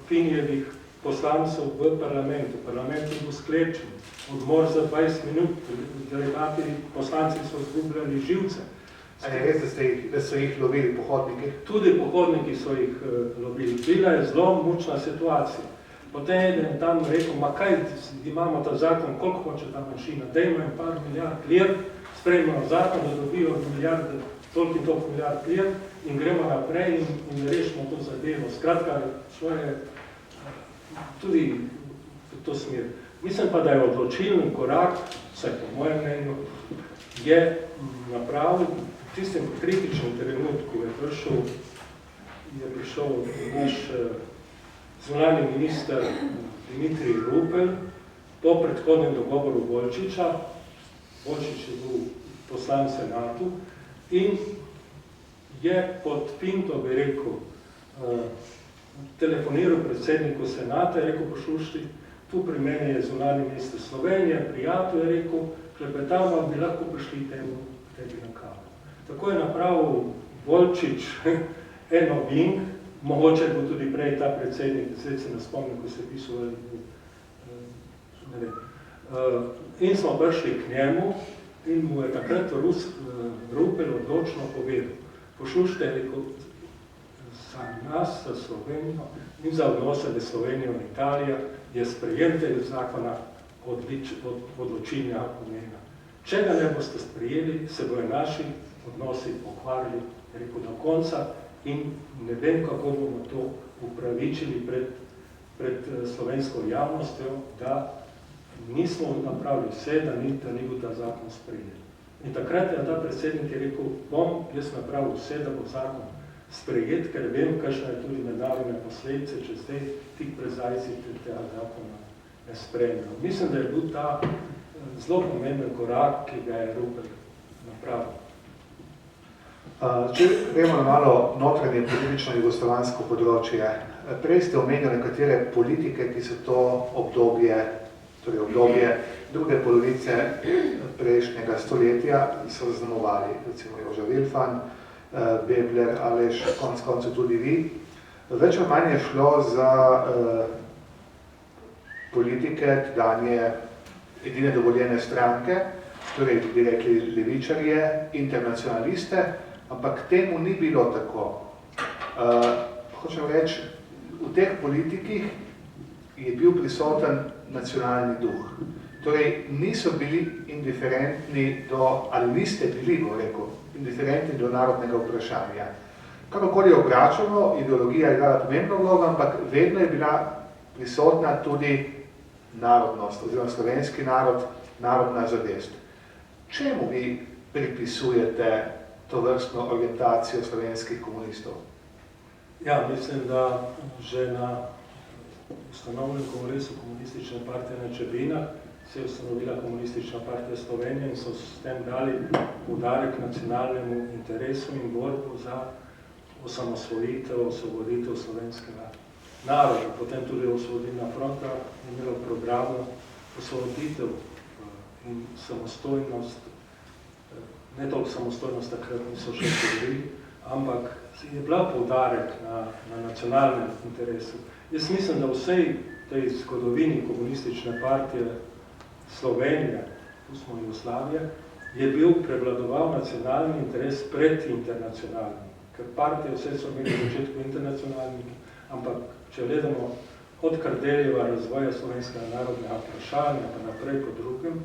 Pinjevih poslancev v parlamentu. Parlament je bil sklečen, odmor za 20 minut, delegati poslanci so izgubljali živce. A je res, da so jih lovili pohodniki? Tudi pohodniki so jih lovili. Bila je zelo mučna situacija. Potem je tam rekel, ma kaj imamo ta zakon, koliko hoče ta manjšina, dajmo jim par milijard lir, sprejmemo zakon, da dobijo milijarde, toliko in toliko milijard lir in gremo naprej in rešimo to zadevo. Skratka, šlo je tudi v to smer. Mislim pa, da je odločilni korak, vsaj po mojem mnenju, je napravil v tistem kritičnem trenutku, je prišel naš zunanji minister Dimitrij Rupel po predhodnem dogovoru Volčiča. Volčič je bil poslan v senatu in je pod pinto, bi rekel, telefoniral predsedniku senata, je rekel, poslušajte, tu pri meni je zunanji minister Slovenije, prijatelj, je rekel, klepetamo, bi lahko prišli tebi na kavo. Tako je napravil Volčič eno ving, mogoče bo tudi prej ta predsednik, zdaj se ne spomnim, ko se je pisal, in smo prišli k njemu in mu je takrat Rupel odločno povedal, poslušajte, rekel, za nas, za Slovenijo in za odnose med Slovenijo in Italijo je sprejem tega zakona odločilnega pomena. Če ga ne boste sprejeli, se bojo naši odnosi pokvarili, rekel, do konca in ne vem, kako bomo to upravičili pred slovensko javnostjo, da nismo napravili vse, da ni bil ta zakon sprejet. In takrat je ta predsednik je rekel, bom jaz napravil vse, da bo zakon sprejet, ker vem, kakšne je tudi mednarodne posledice, če zdaj tik pred zajci tega zakona ne sprejmejo. Mislim, da je bil ta zelo pomemben korak, ki ga je Rupel napravil. Če gremo na malo notranje politično jugoslovansko področje, prej ste omenjali nekatere politike, ki so to obdobje, torej obdobje druge polovice prejšnjega stoletja so zaznamovali, recimo Joža Vilfan, Bebler, Aleš, konec koncev tudi vi. Več ali manj je šlo za politike, tedanje edine dovoljene stranke, torej bi rekli levičarje, internacionaliste, ampak temu ni bilo tako. Hočem reči, v teh politikih je bil prisoten nacionalni duh. Torej, niso bili indiferentni do, ali niste bili, bo rekel, indiferentni do narodnega vprašanja. Kakokoli je obračano, ideologija je igrala pomembno vlogo, ampak vedno je bila prisotna tudi narodnost, oziroma slovenski narod, narodna zavest. Čemu vi pripisujete to vrstno orientacijo slovenskih komunistov? Ja, mislim, da že na ustanovljenem kongresu komunistične partije na Čebinah se je ustanovila komunistična partija Slovenije in so s tem dali poudarek nacionalnemu interesu in borbu za osamosvojitev, osvoboditev slovenskega naroda. Potem tudi Osvobodilna fronta je imela programno osvoboditev in samostojnost, ne toliko samostojnost, takrat niso še govorili, ampak je bila poudarek na nacionalnem interesu. Jaz mislim, da vsej tej zgodovini komunistične partije Slovenije, tu smo Jugoslavije, je bil prevladoval nacionalni interes pred internacionalnim. Ker partije vse so imeli v začetku internacionalni, ampak če gledamo od Kardeljeva razvoja slovenskega narodnega vprašanja, pa naprej po drugem,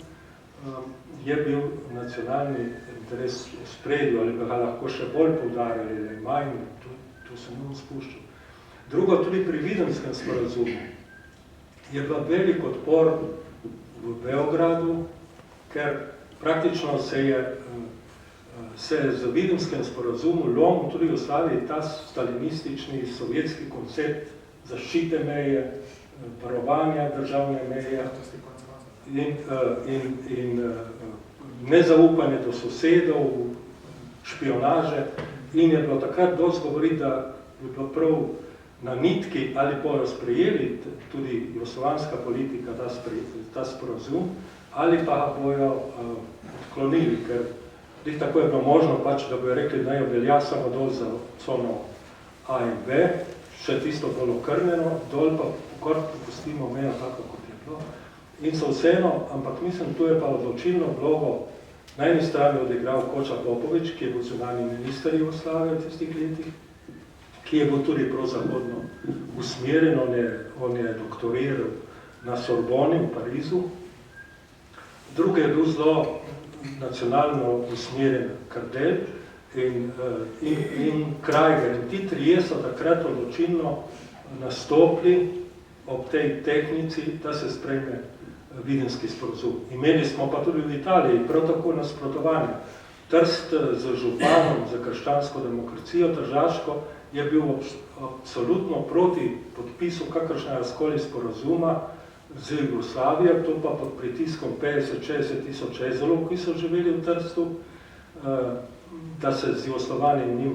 je bil nacionalni interes v spredju, ali ga lahko še bolj poudarjali, ali manj, tu se ne bom spuščal. Drugo, tudi pri Videnskem sporazumu je bil velik odpor v Beogradu, ker praktično se je z Videnskem sporazumu lomil tudi v Jugoslaviji ta stalinistični sovjetski koncept zaščite meje, varovanja državne meje in nezaupanje do sosedov, špionaže. In je bilo takrat dosti govoriti, da bi bilo prav na nitki ali bojo sprejeli tudi jugoslovanska politika ta sporazum, ali pa bojo odklonili, ker tako je bilo možno, pač, da bojo rekli, da je velja samo dol za cono A in B, še tisto bolj okrnjeno, dol pa kar popustimo mejo tako, kot je bilo. In so vseeno, ampak mislim, tu je pa odločilno vlogo na eni strani odigral Koča Popovič, ki je bil zunanji minister Jugoslavije v tistih letih, ki je bil tudi prozahodno usmerjen, on je doktoriral na Sorboni v Parizu. Drugi je bil zelo nacionalno usmerjen Kardel in Krajger. In ti trije so takrat odločilno nastopili ob tej tehnici, da se sprejme Videnski sporazum. Imeli smo pa tudi v Italiji prav tako nasprotovanje. Trst z županom za krščansko demokracijo, Tržaško, je bil absolutno proti podpisu kakršnega skoli sporazuma z Jugoslavijo, to pa pod pritiskom 50-60 tisoč Ezolov, ki so živeli v Trstu, da se z Jugoslovanjem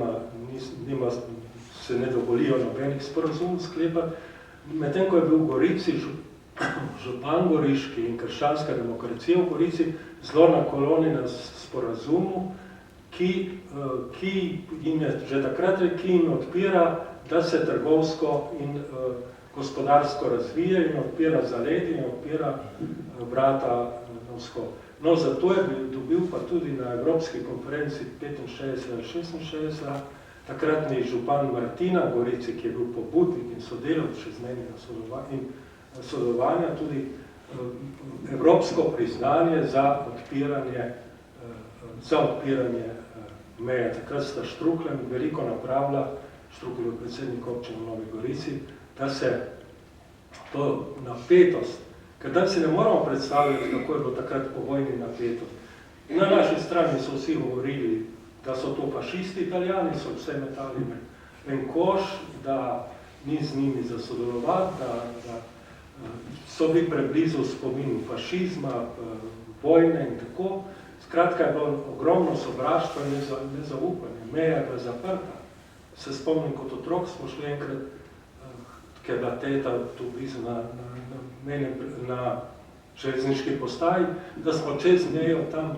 se ne dovolijo nobenih sporazum sklepati. Medtem ko je bil v Gorici župan Goriški in krščanska demokracija v Gorici zelo naklonjena sporazumu, ki jim je že takrat odpira, da se trgovsko in gospodarsko razvije in odpira zaledje in odpira vrata na vzhod. No, zato je dobil pa tudi na Evropski konferenci 65-66 takratni župan Martina Gorici, ki je bil pobudnik in sodelavec čezmejnega sodelovanja, tudi evropsko priznanje za odpiranje meje. Takrat sta Štruklem veliko napravila, Štruklem je predsednik občine v Novi Gorici, da se to napetost, ker dan si ne moramo predstavljati, kako je bilo takrat po vojni napetost. Na naši strani so vsi govorili, da so to fašisti Italijani, so vse metali en koš, da ni z njimi za sodelovati, da so bili preblizu spominu fašizma, vojne in tako. Skratka je bilo ogromno sovraštva in nezaupanje. Meja je bila zaprta. Se spomnim, kot otrok smo šli enkrat, ker je bila teta tu blizu na železniški postaji, da smo čez njejo tam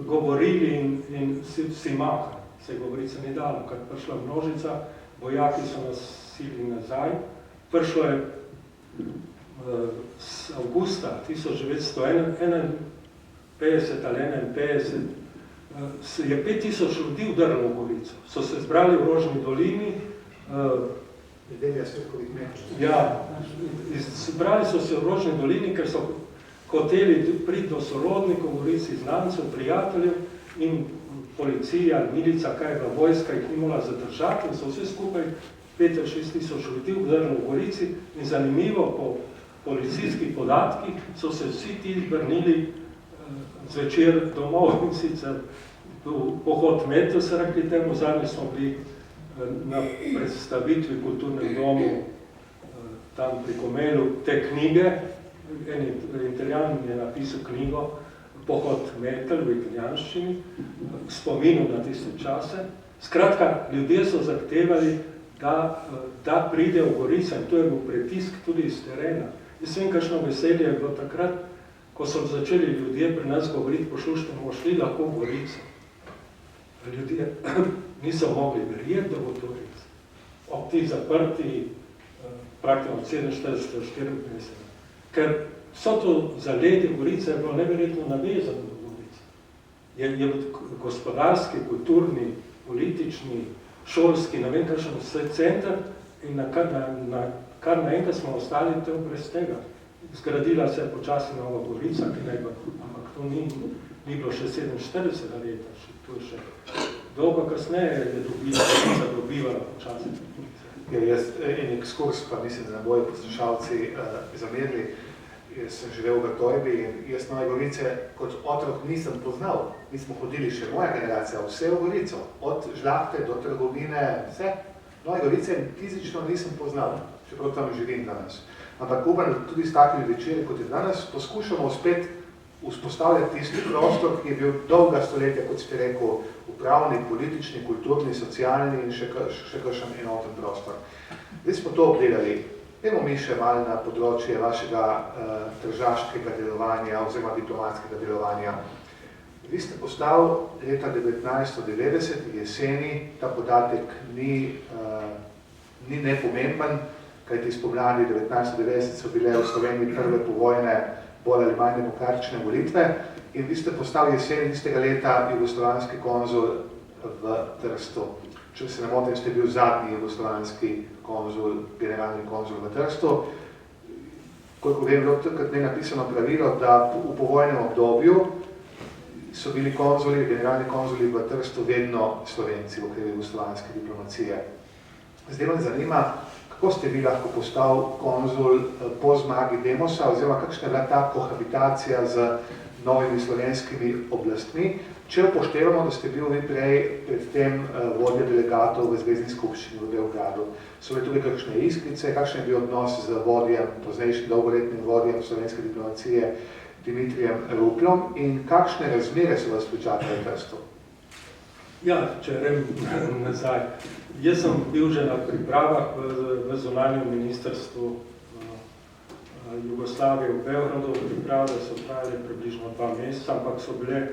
govorili in si mahali. Se govoriti se ni dalo, ker prišla množica, vojaki so nas sili nazaj. Prišlo je z avgusta 1951 ali 51, je 5000 ljudi vdrlo v Gorico. So se zbrali v Rožni dolini. Ja, zbrali so se v Rožni dolini, ker so hoteli priti do sorodnikov, v Gorici znancev, prijateljev in policija, milica, kaj je bila vojska, jih ni mogla zadržati in so vse skupaj 5-6 tisoč ljudi vdrlo v Gorici in zanimivo po policijskih podatkih so se vsi ti vrnili zvečer domov in sicer pohod metel, se rekli temu, zadnji smo bili na predstavitvi v kulturnem domu tam pri Komelu te knjige. En Italijan je napisal knjigo Pohod metel v italijanščini, spominu na tiste čase. Skratka, ljudje so zahtevali, da pride v Gorico in to je bil pritisk tudi iz terena. Jaz vem, kakšno veselje je bilo takrat, ko so začeli ljudje pri nas govoriti, poslušajte, bomo šli lahko v Gorico. Ljudje niso mogli verjeti, da bo to res. Ob tih zaprti, praktično 47-54. Ker so to zaledje Gorice je bilo neverjetno navezano do Gorice. Je gospodarski, kulturni, politični, šolski, ne vem kakšen vse center in kar naenkrat smo ostali tam brez tega. Zgradila se je počasi Nova Gorica, ampak to ni bilo še 47 leta, to je še dolgo kasneje je dobivala počasi. Jaz en ekskurs, pa mislim, da ne bojo poslušalci zamerili. Jaz sem živel v Vrtojbi in jaz Nove Gorice kot otrok nisem poznal. Mi smo hodili še moja generacija, vse v Gorico, od Žlahte do trgovine, vse. Nove Gorice fizično nisem poznal, čeprav tam živim danes. Ampak upam, da tudi s takimi večeri, kot je danes, poskušamo spet vzpostavljati tisti prostor, ki je bil dolga stoletja, kot ste rekel, upravni, politični, kulturni, socialni in še kakšen enoten prostor. Zdaj smo to obdelali. Dajmo mi še malo na področje vašega tržaškega delovanja oziroma diplomatskega delovanja. Vi ste postavili leta 1990 jeseni, ta podatek ni nepomemben, kajti spomladi 1990 so bile v Sloveniji prve povojne bolj ali manj demokratične volitve in vi ste postavili jeseni istega leta jugoslovanski konzul v Trstu. Če se ne motim, ste bil zadnji jugoslovanski konzul, generalni konzul v Trstu. Koliko vem, bilo takrat ne napisano pravilo, da v povojnem obdobju so bili konzuli, generalni konzuli v Trstu vedno Slovenci v okviru jugoslovanske diplomacije. Zdaj me zanima, kako ste vi lahko postal konzul po zmagi Demosa, oziroma kakšna je bila ta kohabitacija z novimi slovenskimi oblastmi, če upoštevamo, da ste bil vi prej predtem vodja delegatov v Zvezni skupščini v Beogradu. So bile tudi kakšne iskrice, kakšen je bil odnos z vodjem, poznejšim dolgoletnim vodjem slovenske diplomacije Dimitrijem Ruplom in kakšne razmere so vas pričakali v Trstu? Ja, če grem nazaj. Jaz sem bil že na pripravah v zunanjem ministrstvu Jugoslavije v Beogradu. Priprave so trajale približno 2 meseca, ampak so bile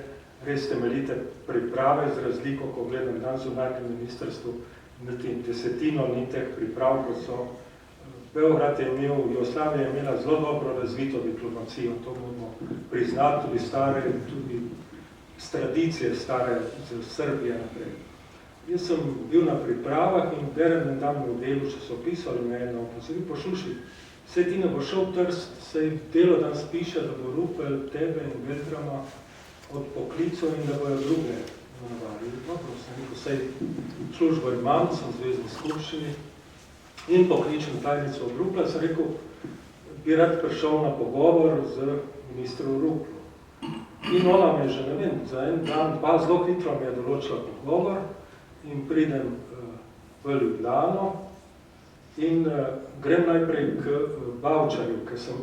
res temeljite priprave, z razliko, ko gledam na zunanjem ministrstvu, niti desetino ni teh priprav, ko so Beograd je imel, Jugoslavija je imela zelo dobro razvito diplomacijo, to moramo priznati, tudi stare, tudi z tradicije stare, z Srbije naprej. Jaz sem bil na pripravah in berem en dan v delu časopisov ali me eno, pa se vi pošušli, saj ti ne bo šel v Trst, saj delo dan spiše, da bo Rupel, tebe in Beltrama od poklicov in da bojo druge navarili. Dobro, sem rekel, saj službo imam, sem v Zvezni skupščini in pokličem tajnico od Rupla, sem rekel, bi rad prišel na pogovor z ministrom Ruplu. In ona me že, ne vem, za en dan, pa zelo hitro me je določila pogovor in pridem v Ljubljano in grem najprej k Bavčarju, ker sem,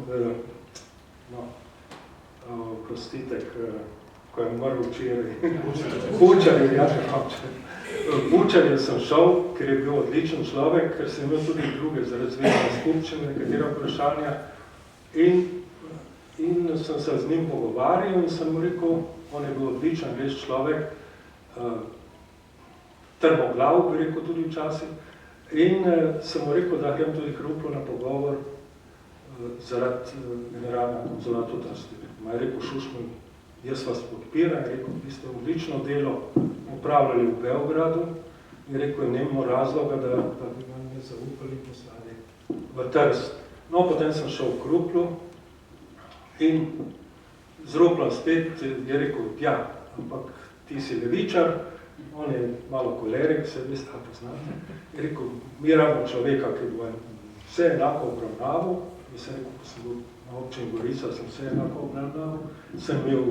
prostite, ko je umrl včeraj, Bučarju, ja, Bučarju sem šel, ker je bil odličen človek, ker sem imel tudi druge za razvezne skupščine, nekatera vprašanja in sem se z njim pogovarjal in sem mu rekel, on je bil odličen, res človek, trmoglav, bi rekel tudi včasih, in sem mu rekel, da grem tudi k Ruplu na pogovor zaradi generalnega konzulata v Trstu. Ma je rekel, Šušman, jaz vas podpiram, je rekel, vi ste odlično delo upravljali v Beogradu in rekel, nemamo razloga, da bi vam ne zaupali poslali v Trst. No, potem sem šel k Ruplu in z Ruplom spet je rekel, ja, ampak ti si levičar, on je malo kolerik, se veste, kaj poznate. Je rekel, mi rabimo človeka, ki bo vse enako obravnaval. Jaz sem rekel, ko sem bil na občini Gorica, sem vse enako obravnaval. Sem imel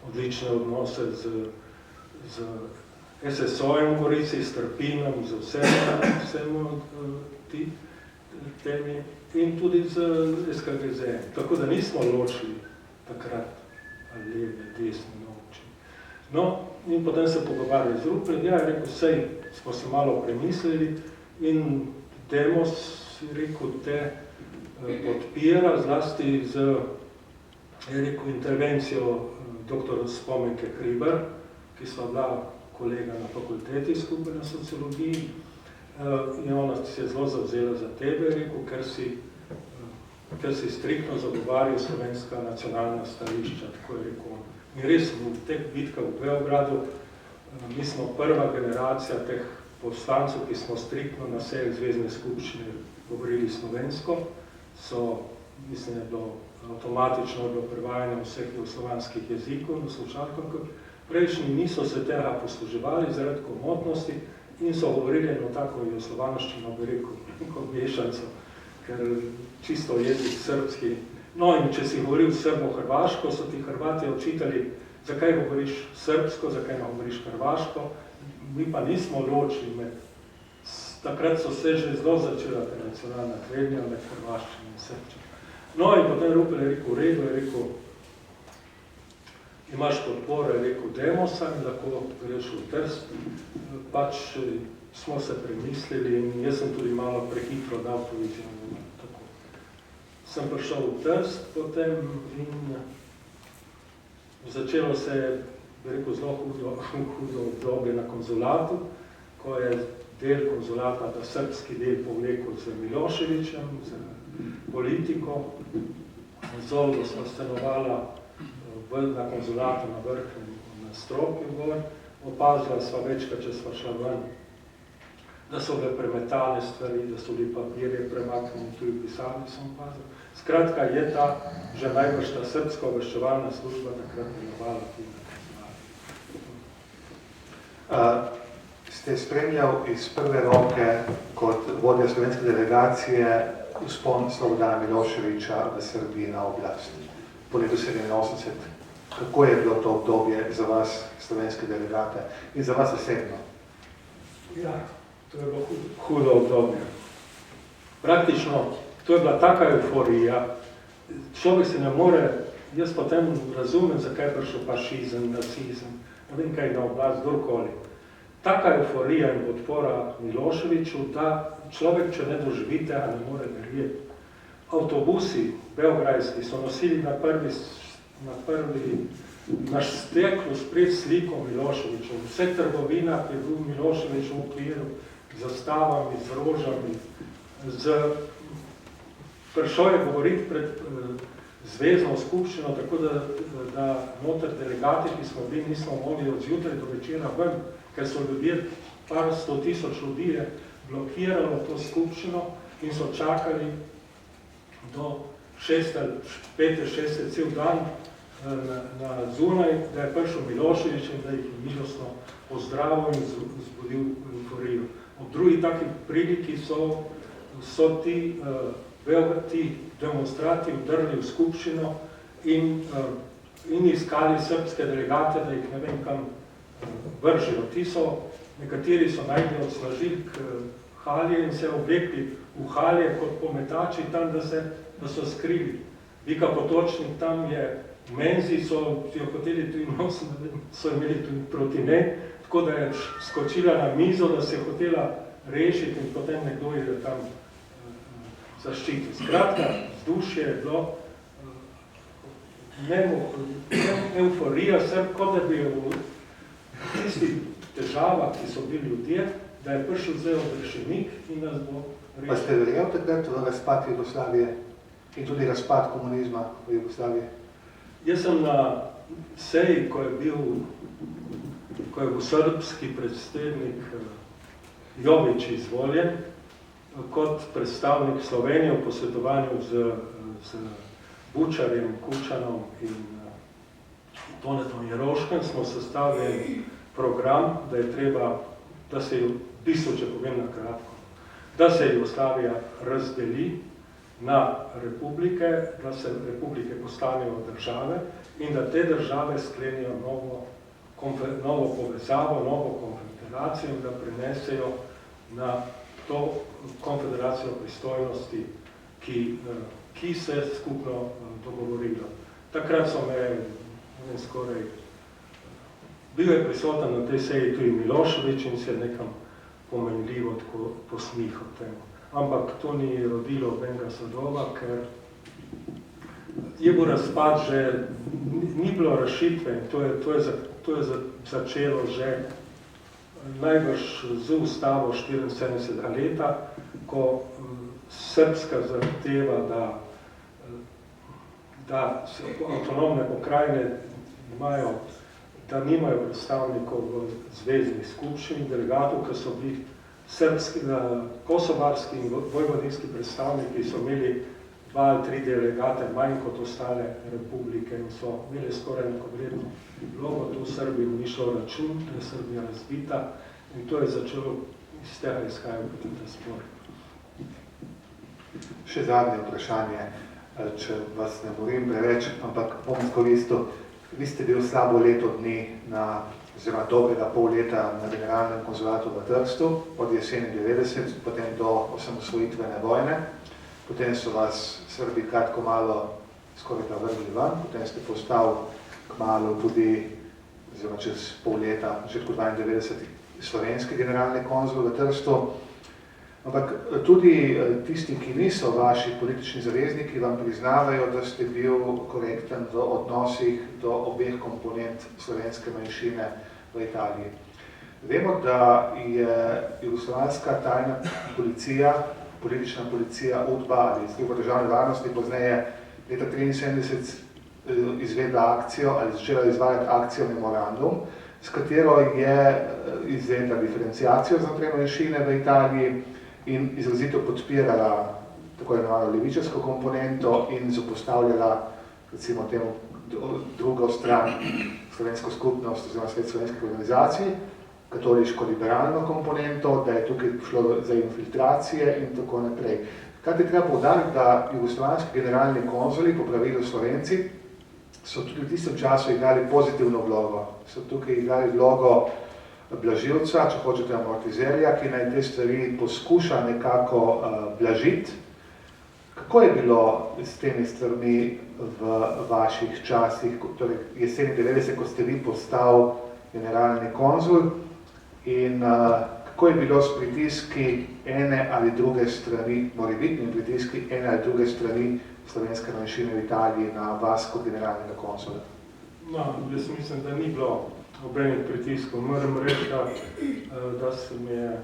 odlične odnose z SSO-jem v Gorici, s Trpinom, z vsemi temi in tudi z SKGZ. Tako da nismo ločili takrat ali leve, desne na občini. No, in potem se pogovarjali z Ruplem, ja, je rekel, sej smo se malo premislili in Demos, je rekel, te podpira zlasti z, je rekel, intervencijo dr. Spomenke Hribar, ki sva bila kolega na fakulteti skupaj na sociologiji in ona se je zelo zavzela za tebe, je rekel, ker si striktno zagovarjal slovenska nacionalna stališča, tako je rekel. In res v teh bitkah v Beogradu, mi smo prva generacija teh povstancov, ki smo striktno na sejah Zvezne skupščine govorili slovensko, so, mislim, je bilo avtomatično bilo prevajanje vseh jugoslovanskih jezikov na slušalkah. Prejšnji niso se tega posluževali zaradi komotnosti in so govorili eno tako jugoslovanščino, bi rekel, kot mešanco, ker čisto jezik srpski. No in če si govoril srbo-hrvaško, so ti Hrvati očitali, zakaj govoriš srpsko, zakaj ne govoriš hrvaško, mi pa nismo ločili med. Takrat so se že zelo začela ta nacionalna trenja med hrvaščino in srpčino. No in potem Rupel je rekel, v redu, je rekel, imaš podporo, je rekel, Demosa in lahko greš v Trst. Pač smo se premislili in jaz sem tudi malo prehitro dal to izjavo. Tako. Sem prišel v Trst potem in začelo se je, bi rekel, zelo hudo obdobje na konzulatu, ko je del konzulata, ta srpski del povlekel z Miloševićem, z politiko. Zoldo smo stanovala na konzulatu na vrhu na Stropju gor. Opazila sva večkrat, če sva šla ven, da so bile premetane stvari, da so bili papirje premaknjeni, tudi pisarni sem opazil. Skratka, je ta, že najbrž ta srpska obveščevalna služba takrat delovala tudi na konzulatu. Ste spremljal iz prve roke kot vodja slovenske delegacije vzpon Slobodana Miloševića v Srbiji na oblast po letu 87. Kako je bilo to obdobje za vas, slovenske delegate, in za vas osebno? Ja, to je bilo hudo obdobje. Praktično, to je bila taka euforija. Človek se ne more, jaz potem razumem, zakaj je prišel fašizem, nacizem, ne vem kaj na oblast, kdorkoli. Taka euforija in podpora Miloševiću, da človek, če ne doživi tega, ne more verjeti. Avtobusi beograjski so nosili na steklu spred sliko Miloševiću. Vse trgovina je bil Milošević v okviru, z zastavami, z rožami. Prišel je govoriti pred zvezno skupščino, tako da noter delegati, ki smo bili, nismo mogli od zjutraj do večera ven, ker so ljudje, par 100.000 ljudi je blokiralo to skupščino in so čakali do 5. 6. cel dan na zunaj, da je prišel Milošević in da jih je milostno pozdravil in zbudil euforijo. Ob drugi taki priliki so ti demonstrati vdrli v skupščino in iskali srpske delegate, da jih ne vem kam vržijo. Nekateri so najbolj odsnažili k halje in se oblekli v halje kot pometači tam, da so skrili. Vika Potočnik tam je v menzi, so jo hoteli tudi nositi, so imeli tudi proti ne, tako da je skočila na mizo, da se je hotela rešiti in potem nekdo je tam zaščitil. Skratka, vzdušje je bilo euforija, kot da bi v tistih težavah, ki so bili ljudje, da je prišel zdaj odrešenik in nas bo rešil. Pa ste verjel takrat v razpad Jugoslavije in tudi razpad komunizma v Jugoslaviji? Jaz sem na seji, ko je bil srbski predsednik Jović izvoljen, kot predstavnik Slovenije v posvetovanju z Bučarjem, Kučanom in Tonetom Jeroškem, smo sestavili program, da je treba, da se v bistvu, če povem na kratko, da se Jugoslavija razdeli na republike, da se republike postanejo države in da te države sklenijo novo povezavo, novo konfederacijo in da prinesejo na to konfederacijo pristojnosti, ki se skupno dogovorilo. Takrat so me skoraj bil je prisoten na tej seji tudi Milošević in se nekam pomenljivo tako posmihal temu. Ampak to ni rodilo benga sadova, ker je bil razpad že, ni bilo rešitve. To je začelo že najbrž z ustavo 74. leta, ko Srbska zahteva, da se avtonomne pokrajine nimajo predstavnikov v zvezni skupščini, delegatov, ki so bili kosovarski in vojvodinski predstavniki, so imeli 2 ali 3 delegate manj kot ostale republike in so imeli skoraj enakovredno vlogo. To v Srbiji ni šlo račun, da je Srbija razbita in to je začelo iz tega izhajati ta spor. Še zadnje vprašanje, če vas ne morim preveč, ampak bom izkoristil. Vi ste bil slabo leto dni oziroma dobrega pol leta na generalnem konzulatu v Trstu, od jeseni 90, potem do osamosvojitvene vojne. Potem so vas Srbi kratko malo skoraj da vrgli ven, potem ste postali kmalu tudi, oziroma čez pol leta, v začetku 92, slovenski generalni konzul v Trstu. Ampak tudi tisti, ki niso vaši politični zavezniki, vam priznavajo, da ste bil korekten v odnosih do obeh komponent slovenske manjšine v Italiji. Vemo, da je jugoslovanska tajna policija, politična policija UDBA ali služba državne varnosti pozneje leta 1973 izvedla akcijo ali začela izvajati akcijo Memorandum, s katero je izvedla diferenciacijo znotraj manjšine v Italiji in izrazito podpirala tako imenovano levičarsko komponento in zopostavljala, recimo temu, drugo stran, slovensko skupnost oziroma svet slovenskih organizacij, katoliško-liberalno komponento, da je tukaj šlo za infiltracije in tako naprej. Kaj je treba poudariti, da jugoslovanski generalni konzuli, po pravilu Slovenci, so tudi v tistem času igrali pozitivno vlogo. So tukaj igrali vlogo blažilca, če hočete amortizerja, ki naj te stvari poskuša nekako blažiti. Kako je bilo s temi stvarmi v vaših časih, torej jeseni 90, ko ste vi postal generalni konzul, in kako je bilo s pritiski ene ali druge strani, morebitni pritiski ene ali druge strani slovenske manjšine v Italiji na vas kot generalnega konzula? No, jaz mislim, da ni bilo obenih pritiskov. Moram reči, da se mi je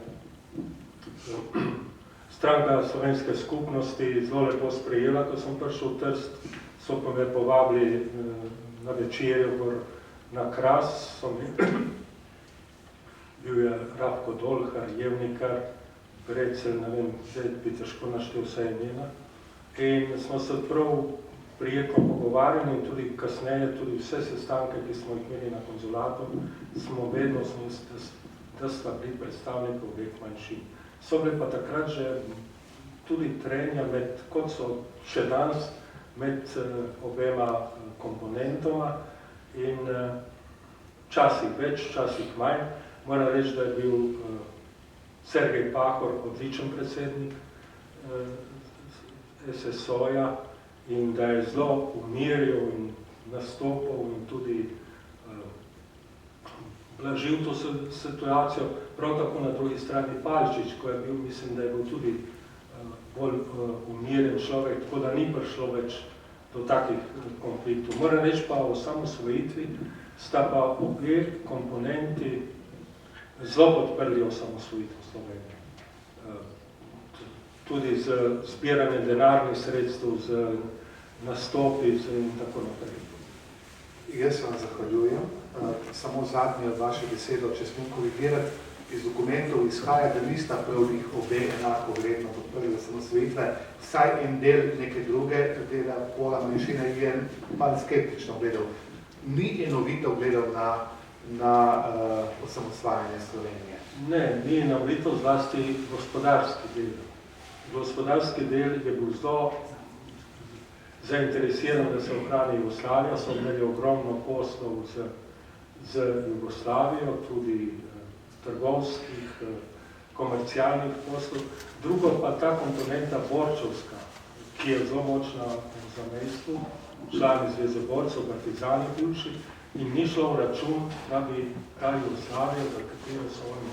stranka slovenske skupnosti zelo lepo sprejela, ko sem prišel v Trst, so pa me povabili na večerjo na Kras, bil je Rafko Dolhar, Jevnikar, Brecelj, ne vem, zdaj bi težko naštel vse imena. In smo se prav prijetno pogovarjali in tudi kasneje, tudi vse sestanke, ki smo jih imeli na konzulatu, smo vedno, da sta bili predstavniki obeh manjšin. So bili pa takrat že tudi trenja med, kot so še danes, med obema komponentoma in časih več, časih manj. Moram reči, da je bil Sergej Pahor odličen predsednik SSO-ja in da je zelo umiril in nastopil in tudi blažil to situacijo. Prav tako na drugi strani Palčič, ko je bil, mislim, da je bil tudi bolj umiren človek, tako da ni prišlo več do takih konfliktov. Moram reči pa o osamosvojitvi, sta pa obe komponenti zelo podprli osamosvojitev Slovenije. Tudi z zbiranjem denarnih sredstev, z nastopi in tako naprej. Jaz vam zahvaljujem. Samo zadnje od vaše besede, če smem korigirati, iz dokumentov izhaja, da nista prav njih obe enako vredno podprli osamosvojitve. Vsaj en del neke druge, dela pola manjšine, je malo skeptično gledal. Ni enovito gledal na osamosvajanje Slovenije. Ne, ni enovito, zlasti gospodarski del. Gospodarski del je bil zelo zainteresiran, da se ohrani Jugoslavija, so imeli ogromno poslov z Jugoslavijo, tudi trgovskih, komercialnih poslov. Drugo pa ta komponenta borčevska, ki je zelo močna v zamejstvu, člani Zveze borcev, partizani bivši, in ni šlo v račun, da bi ta Jugoslavija, za katero so oni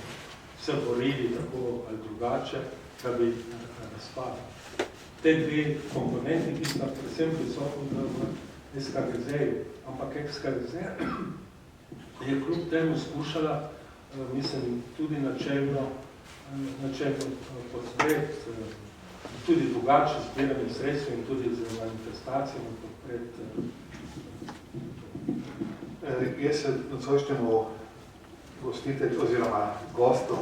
se borili tako ali drugače, da bi razpadli. Te dve komponenti, ki sta predvsem prisotni v SKGZ-ju, ampak SKGZ je kljub temu skušala, mislim, tudi načelno podpreti, tudi drugače zbiranje sredstv in tudi z manifestacijami podpreti. Jaz se nocojšnjemu gostitelju oziroma gostu,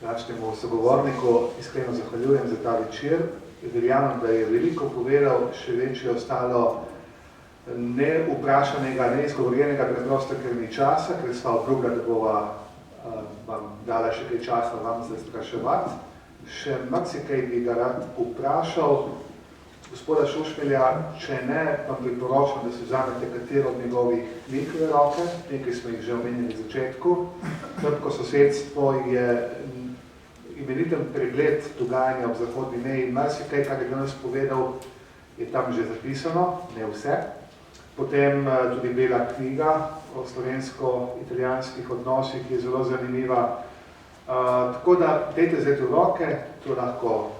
današnjemu sogovorniku iskreno zahvaljujem za ta večer. Verjamem, da je veliko povedal, še več je ostalo nevprašanega, neizgovorjenega, preprosto, ker ni časa, ker sva obljubila, da bova vam dala še kaj časa vam za spraševati. Še marsikaj bi ga rad vprašal. Gospoda Šušmelja, če ne, vam priporočam, da se vzamete katero od njegovih knjig v roke, nekaj smo jih že omenili v začetku. Trpko sosedstvo je imeniten pregled dogajanja v zahodni meji in marsikaj, kar je danes povedal, je tam že zapisano, ne vse. Potem tudi bela knjiga o slovensko-italijanskih odnosih, ki je zelo zanimiva. Tako da, dajte vzeti v roke, to lahko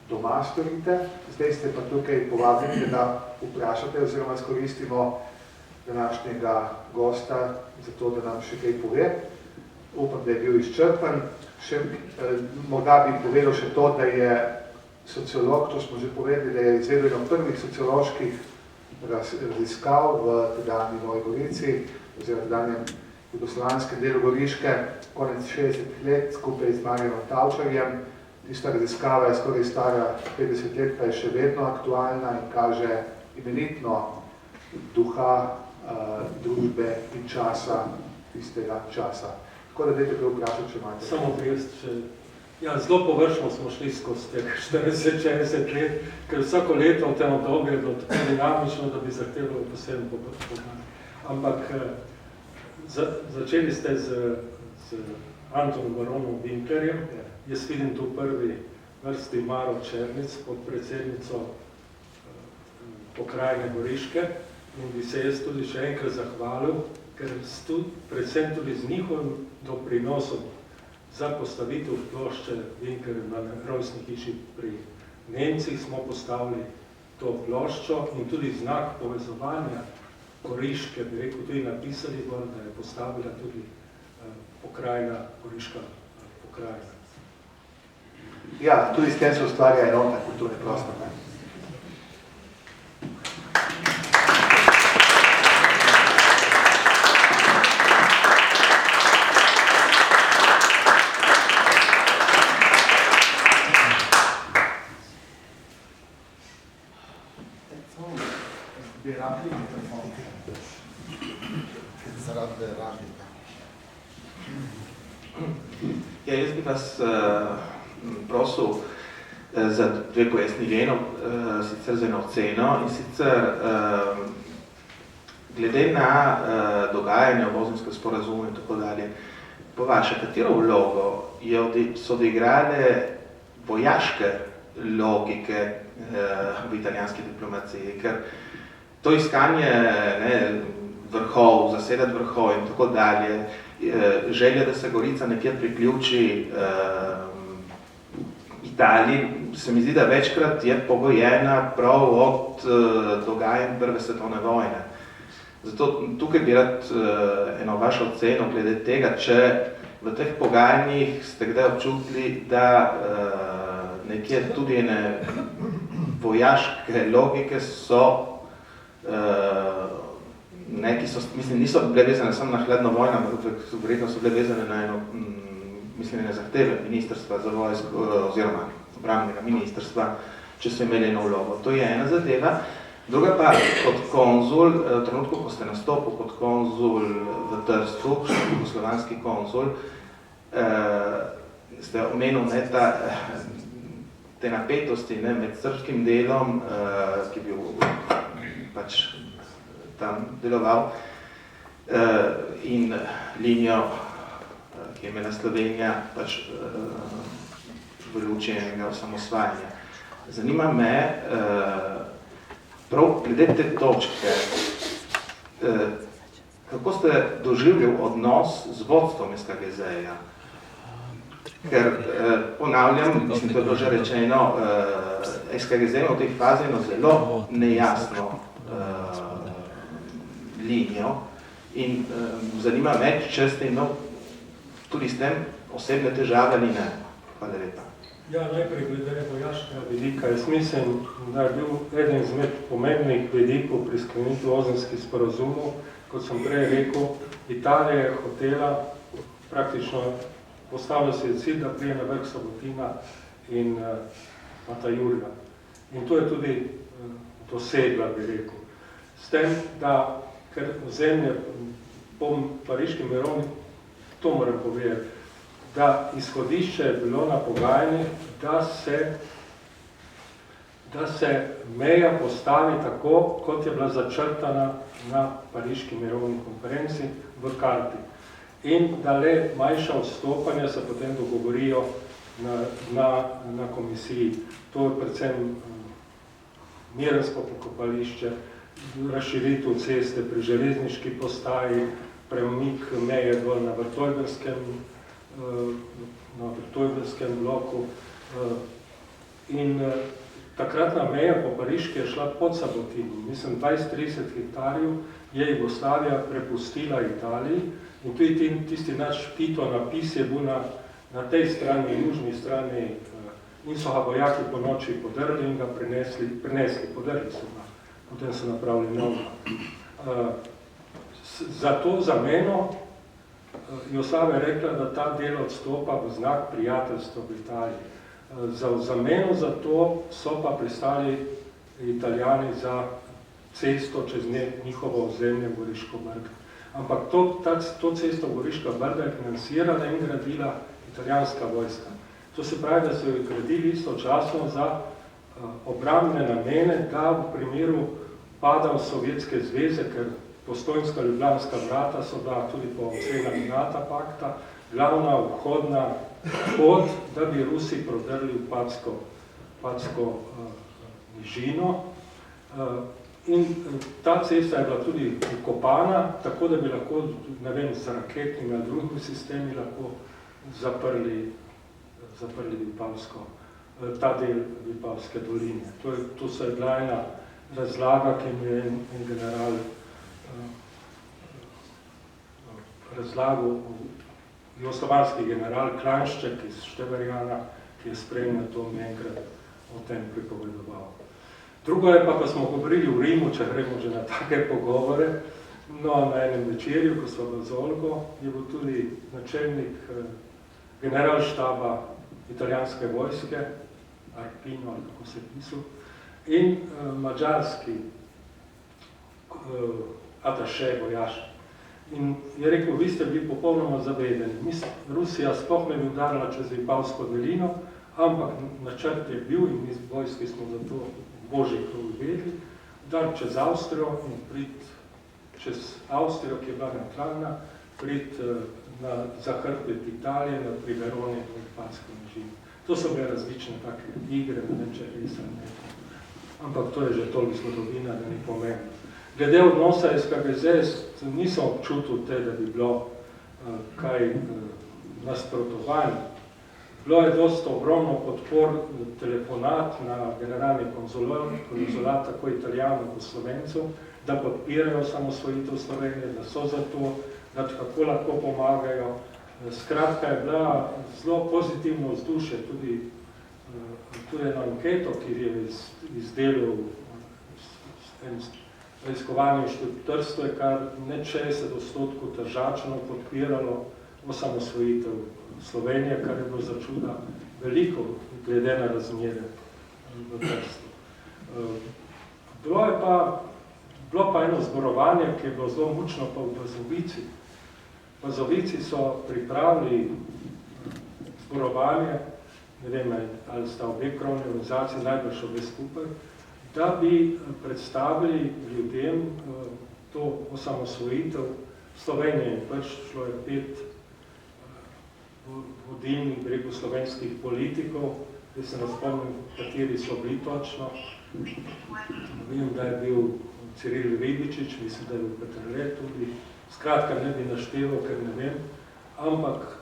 doma storite. Zdaj ste pa tukaj povabljeni, da vprašate oziroma izkoristimo današnjega gosta, zato da nam še kaj pove. Upam, da je bil izčrpen. Morda bi povedal še to, da je sociolog, to smo že povedali, da je izvedel eno prvih socioloških raziskav v tedanji Novi Gorici, oziroma tedanjem jugoslovanskem delu Goriške, konec 60 let, skupaj z Marjanom Tavčarjem. Tista raziskava je skoraj stara 50 let, pa je še vedno aktualna in kaže imenitno duha družbe in časa, tistega časa. Tako da dajte kaj vprašati, če imate. Samo zelo površno smo šli skozi teh 40-60 let, ker vsako leto v tem obdobju je bilo tako dinamično, da bi zahtevalo posebno pogled. Ampak začeli ste z Antonom Baronom Winklerjem. Jaz vidim tu prvi vrsti Maro Černic, podpredsednico pokrajine Goriške, in bi se jaz tudi še enkrat zahvalil, ker predvsem tudi z njihovim doprinosom za postavitev plošče Winklerja na rojstni hiši pri Nemcih smo postavili to ploščo in tudi znak povezovanja Goriške, bi rekel, tudi napisali gor, da je postavila tudi pokrajina, Goriška pokrajina. Ja, tudi s tem se ustvarja enotna kulturni prostor. Ja, jaz bi vas prosil za dve pojasnili. Eno sicer za eno oceno in sicer glede na dogajanje v Ozenskem sporazumu in tako dalje, po vaše, katero vlogo so odigrale vojaške logike v italijanski diplomaciji, ker to iskanje vrhov, zasedati vrhov in tako dalje, želja, da se Gorica nekje priključi Italiji, se mi zdi, da večkrat je pogojena prav od dogajanj Prve svetovne vojne. Zato tukaj bi rad eno vašo oceno glede tega, če v teh pogajanjih ste kdaj občutili, da nekje tudi ene vojaške logike so neki so, mislim, niso bile vezane samo na hladno vojno, verjetno so bile vezane na eno, mislim, na zahteve ministrstva za vojsko oziroma obrambnega ministrstva, če so imeli eno vlogo. To je ena zadeva. Druga pa, kot konzul, v trenutku, ko ste nastopil kot konzul v Trstu, jugoslovanski konzul, ste omenil te napetosti med srbskim delom, ki je bil pač tam deloval, in linijo, ki je imela Slovenija, pač v luči enega osamosvajanja. Zanima me, prav glede te točke, kako ste doživljali odnos z vodstvom SKGZ-ja? Ker, ponavljam, mislim, to je bilo že rečeno, SKGZ ima v tej fazi eno zelo nejasno linijo in zanima me, če ste imel tudi s tem osebne težave ali ne. Hvala lepa. Ja, najprej glede vojaškega vidika. Jaz mislim, da je bil eden izmed pomembnih vidikov pri sklenitvi Ozenskih sporazumov, kot sem prej rekel, Italija je hotela praktično postavlja se je cilj, da prije na vrh Sabotina in Matajurga. In to je tudi dosegla, bi rekel. S tem, da ker ozemlje po pariški mirovni, to moram povedati, da izhodišče je bilo na pogajanjih, da se meja postavi tako, kot je bila začrtana na pariški mirovni konferenci v karti. In da le manjša odstopanja se potem dogovorijo na komisiji. To je predvsem Mirensko pokopališče, razširitev ceste pri železniški postaji, premik meje dol na Vrtojbelskem bloku. In takratna meja po Pariški je šla pod Sabotino. Mislim, 20-30 hektarjev je Jugoslavija prepustila Italiji in tudi tisti naš Tito napis je bil na tej strani, južni strani, in so ga vojaki po noči podrli in ga podrli so ga. Potem so napravili novo. Za to zameno Jugoslavija je rekla, da ta del odstopa v znak prijateljstva v Italiji. Za zameno za to so pa pristali Italijani za cesto čez njihovo ozemlje Goriško brdo. Ampak to cesto Goriška brda je financirala in gradila italijanska vojska. To se pravi, da so jo gradili istočasno za obrambne namene, da v primeru pada Sovjetske zveze, ker Postojnska ljubljanska vrata so bila tudi po ocenah NATO pakta glavna vhodna pot, da bi Rusi prodrli v Padsko nižino. In ta cesta je bila tudi vkopana, tako da bi lahko, ne vem, z raketnimi ali drugimi sistemi lahko zaprli ta del Vipavske doline. To se je bila ena razlaga, ki mi je en general razlagal, jugoslovanski general Klanšček iz Števerjana, ki je spremljal to mi enkrat o tem pripovedoval. Drugo je pa smo govorili v Rimu, če gremo že na take pogovore, no, na enem večerju, ko smo v Zolgo, je bil tudi načelnik generalštaba italijanske vojske, Arpino, ali kako se pisal, in mađarski ataše vojaš. In je rekel, vi ste bili popolnoma zavedeni. Rusija sploh ne bi udarila čez Vipavsko dolino, ampak načrt je bil in mi vojski smo za to božji krov vedeli, dar čez Avstrijo in prid čez Avstrijo, ki je bila neutralna, prid na zahrbet Italije, na pri Veroni in Vipavsko nižino. To so bile različne take igre, ne če res ne. Ampak to je že toliko zgodovina, da ni pomembno. Glede odnosa SKGZ nisem občutil te, da bi bilo kaj nasprotovanj. Bilo je dosta ogromno podpor, telefonat na generalni konzulat, tako Italijanov kot Slovencev, da podpirajo samosvojitev Slovenije, da so za to, da kako lahko pomagajo. Skratka je bila zelo pozitivno vzdušje, tudi eno anketo, ki je izdelal raziskovalno inštitutarstvo, je kar ne 60% Tržačanov podpiralo osamosvojitev Slovenije, kar je bilo za čuda veliko, glede na razmere v Trstu. Bilo pa eno zborovanje, ki je bilo zelo mučno pa v Bazovici. V Bazovici so pripravili zborovanje, ne vem, ali sta obe krovne organizacije, najbrž obe skupaj, da bi predstavili ljudem to osamosvojitev Slovenije. Pač šlo je 5 vodilnih bregu slovenskih politikov, da se ne spomnim, kateri so bili točno. Vem, da je bil Ciril Ribičič, mislim, da je bil Petrle tudi. Skratka, ne bi našteval, ker ne vem. Ampak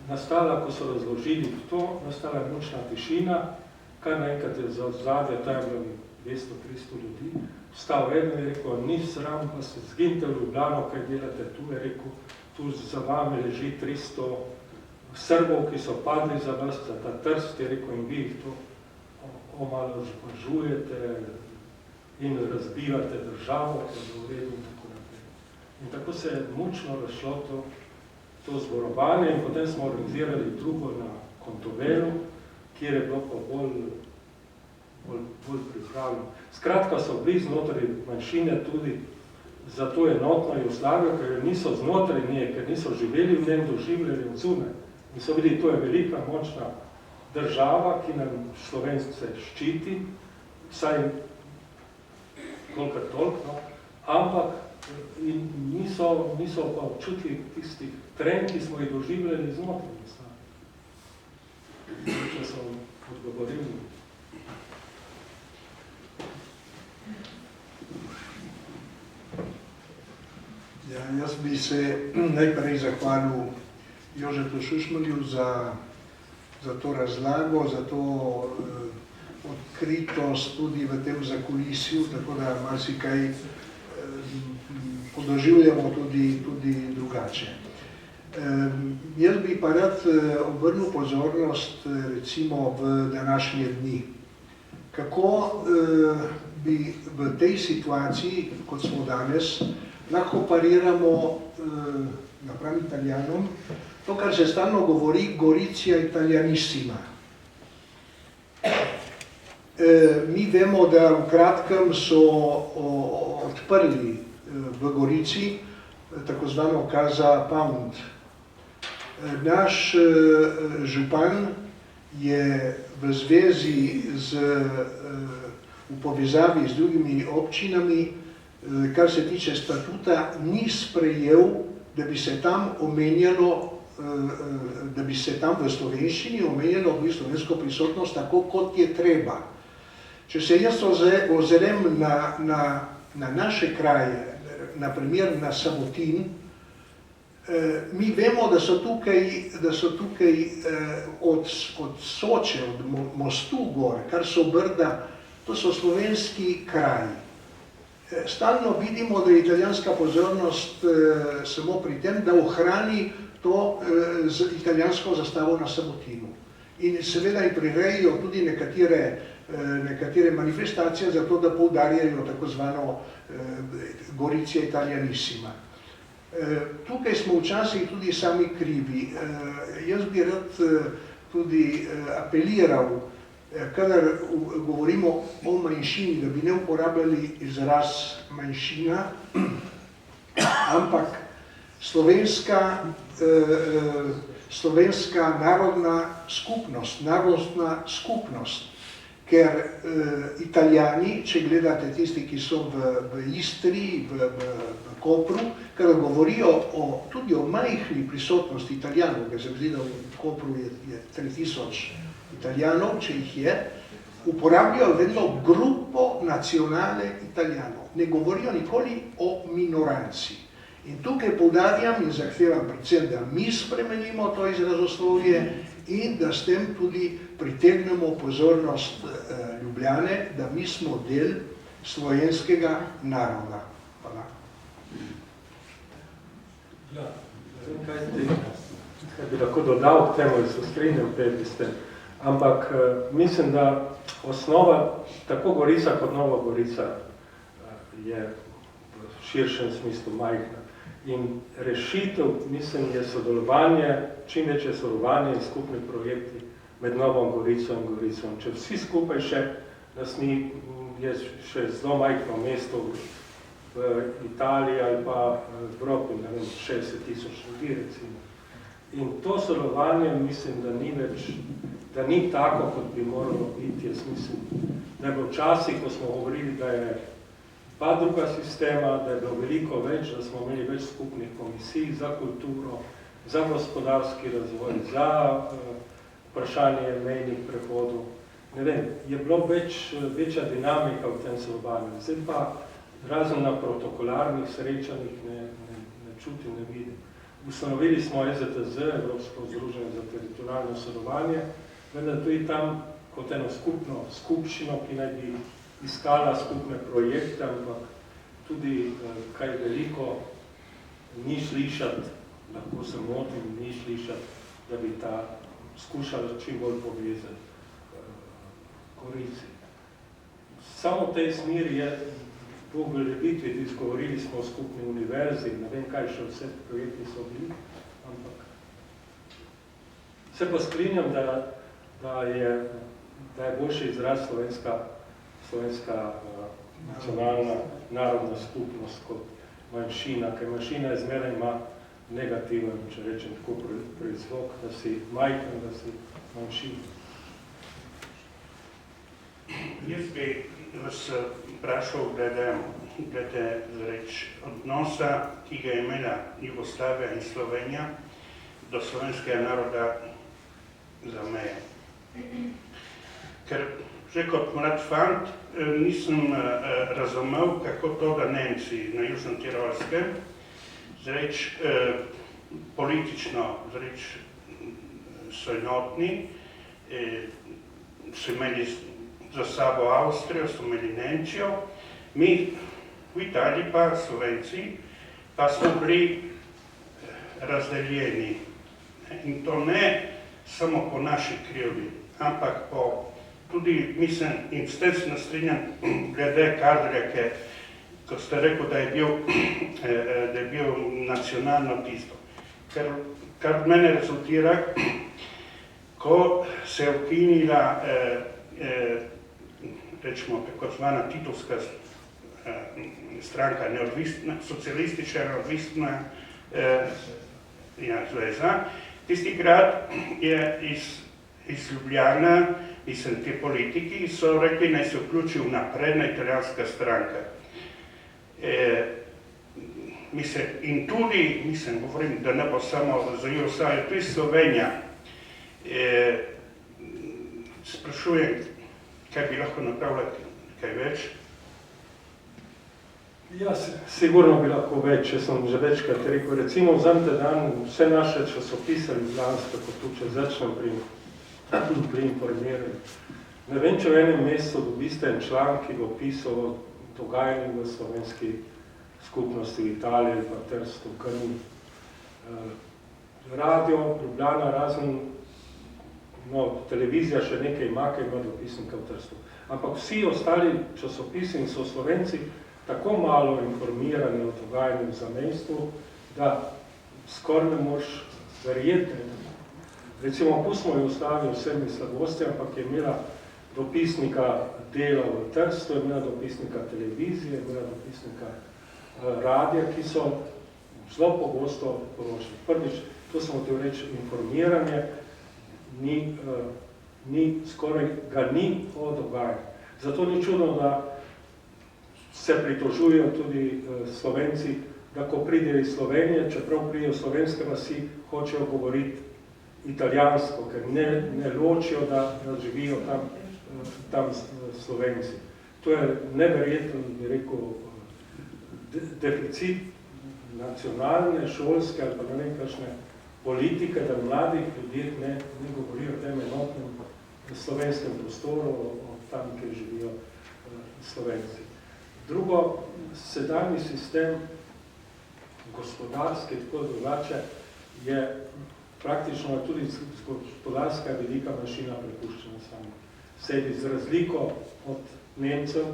nastala, ko so razložili to, nastala je mučna tišina, kar naenkrat je za ozadje, ta je bilo 200-300 ljudi. Vstal eden in je rekel, ni sram, pa se zginite v Ljubljano, kaj delate tu, je rekel, tu za vami leži 300 Srbov, ki so padli za vas, za ta Trst, je rekel, in vi jih to omalovažujete in razbivate državo, ki je v redu in tako naprej. In tako se je mučno razšlo to zborovanje in potem smo organizirali drugo na Kontovelu, kjer je bilo pa bolj pripravljeno. Skratka so bili znotraj manjšine tudi za to enotno Jugoslavijo, ker niso znotraj nje, ker niso živeli v njem, doživljali od zunaj. In so videli, to je velika, močna država, ki nam Slovence ščiti, vsaj kolikor toliko, no? Ampak niso pa občutili tistih trenj, ki smo jih doživljali znotraj. Če so odgovorili. Jaz bi se najprej zahvalil Jožetu Šušmelju za to razlago, za to odkritost tudi v tem zakulisju, tako da marsikaj podoživljamo tudi drugače. Jaz bi pa rad obrnil pozornost recimo v današnje dni. Kako bi v tej situaciji, kot smo danes, lahko pariramo napram Italijanom to, kar se stalno govori, Goricija italianissima. Mi vemo, da v kratkem so odprli v Gorici tako zvano Casa Pound. Naš župan je v zvezi v povezavi z drugimi občinami, kar se tiče statuta, ni sprejel, da bi se tam omenjalo, da bi se tam v slovenščini omenjalo slovensko prisotnost tako, kot je treba. Če se jaz ozrem na naše kraje, na primer na Samotin, mi vemo, da so tukaj od Soče, od mostu gor, kar so Brda, to so slovenski kraji. Stalno vidimo, da je italijanska pozornost samo pri tem, da ohrani to italijansko zastavo na Samotinu. In seveda jim prirejajo tudi nekatere manifestacije za to, da poudarjajo tako zvano Goricija italianissima. Tukaj smo včasih tudi sami krivi. Jaz bi rad tudi apeliral, kadar govorimo o manjšini, da bi ne uporabljali izraz manjšina, ampak slovenska narodna skupnost, ker Italijani, če gledate tisti, ki so v Istri, v Kopru, kadar govorijo tudi o majhni prisotnosti Italijanov, ker se mi zdi, da v Kopru je 3000 Italijanov, če jih je, uporabljajo vedno grupo nacionale Italijanov. Ne govorijo nikoli o minoranci. In tukaj poudarjam in zahtevam predvsem, da mi spremenimo to izrazoslovje in da s tem tudi pritegnemo pozornost Ljubljane, da mi smo del slovenskega naroda. Hvala. Ja, kaj bi lahko dodal k temu, da se strinjam pred ste. Ampak mislim, da osnova, tako Gorica kot Nova Gorica, je v širšem smislu majhna. In rešitev, mislim, je sodelovanje, čim večje sodelovanje in skupni projekti med Novo Gorico in Goricom. Če vsi skupaj še, nas ni, je še zelo majhno mesto v Italiji ali pa v Evropi, ne vem, 60 000 ljudi recimo. In to sodelovanje mislim, da ni več, da ni tako, kot bi moralo biti. Jaz mislim, da je bilo včasih, ko smo govorili, da je pa druga sistema, da je bilo veliko več, da smo imeli več skupnih komisij za kulturo, za gospodarski razvoj, za vprašanje mejnih prehodov. Ne vem, je bilo večja dinamika v tem sodelovanju. Zdaj pa razen na protokolarnih srečanjih ne čutim, ne vidim. Ustanovili smo EZTZ, Evropsko združenje za teritorialno sodelovanje, vendar tudi tam kot eno skupščino, ki naj bi iskala skupne projekte, ampak tudi kaj veliko ni slišati, lahko se motim, ni slišati, da bi ta skušala čim bolj povezati Gorici. Samo v tej smeri je v uveljavitvi, izgovorili smo o skupni univerzi, ne vem, kaj še vse projekti so bili, ampak se pa strinjam, da je boljši izraz slovenska nacionalna narodna skupnost kot manjšina, ker manjšina je zmeraj ima negativen, če rečem tako, proizvok, da si majhen, da si manjšina. Jaz bi vas vprašal glede odnosa, ki ga je imela Jugoslavija in Slovenija do slovenskega naroda za mejo. Ker že kot mlad fant nisem razumel, kako to, da Nemci na Južnem Tirolskem zreč politično zreč so enotni, so imeli za sabo Avstrijo, so imeli Nemčijo, mi v Italiji pa Slovenci pa smo bili razdeljeni. In to ne samo po naši krivdi, ampak po tudi, mislim, in s tem se nastrinjam glede Kardlja, ko ste rekel, da je bil nacionalno tisto. Kar v mene rezultira, ko se je ukinila, rečemo, tako zvana Titovska stranka, socialistična neodvisna zveza, tisti grad je iz Ljubljana, mislim, ti politiki so rekli, naj se vključi v napredna italijanska stranka. In tudi, mislim, govorim, da ne bo samo za Jugoslavijo, tudi Slovenija, sprašujem, kaj bi lahko napravili, kaj več? Ja, sigurno bi lahko več, če sem že večkrat rekel. Recimo vzemite dan vse naše časopise ljubljanske, kot tu, če začnem pri informiranju. Ne vem, če v enem mesecu dobiste en članek, ki bo pisal o dogajanju v slovenski skupnosti v Italiji, pa Trstu, Krni. Radio, Ljubljana, razen, televizija še nekaj ima, kaj ima dopisnika v Trstu. Ampak vsi ostali časopisi in so Slovenci tako malo informirani o dogajanju v zamejstvu, da skoraj ne moreš verjeti. Recimo, pustimo Jugoslavijo vsemi slabosti, ampak je imela dopisnika dela v Trstu, je imela dopisnika televizije, je imela dopisnika radija, ki so zelo pogosto poročali. Prvič, to smo te reči, informiranje, skoraj ga ni o dogajanju. Zato ni čudno, da se pritožujejo tudi Slovenci, da ko pridejo iz Slovenije, čeprav pridejo v slovenske vasi, hočejo govoriti italijansko, ker ne ločijo, da živijo tam Slovenci. To je neverjeten, bi rekel, deficit nacionalne, šolske ali pa ne kakšne politike, da mladih ljudje ne govorijo o tem enotnem slovenskem prostoru, o tam, kjer živijo Slovenci. Drugo, sedanji sistem gospodarski, tako drugače, je praktično tudi gospodarska velika mašina prepuščena samo sebi. Z razliko od Nemcev,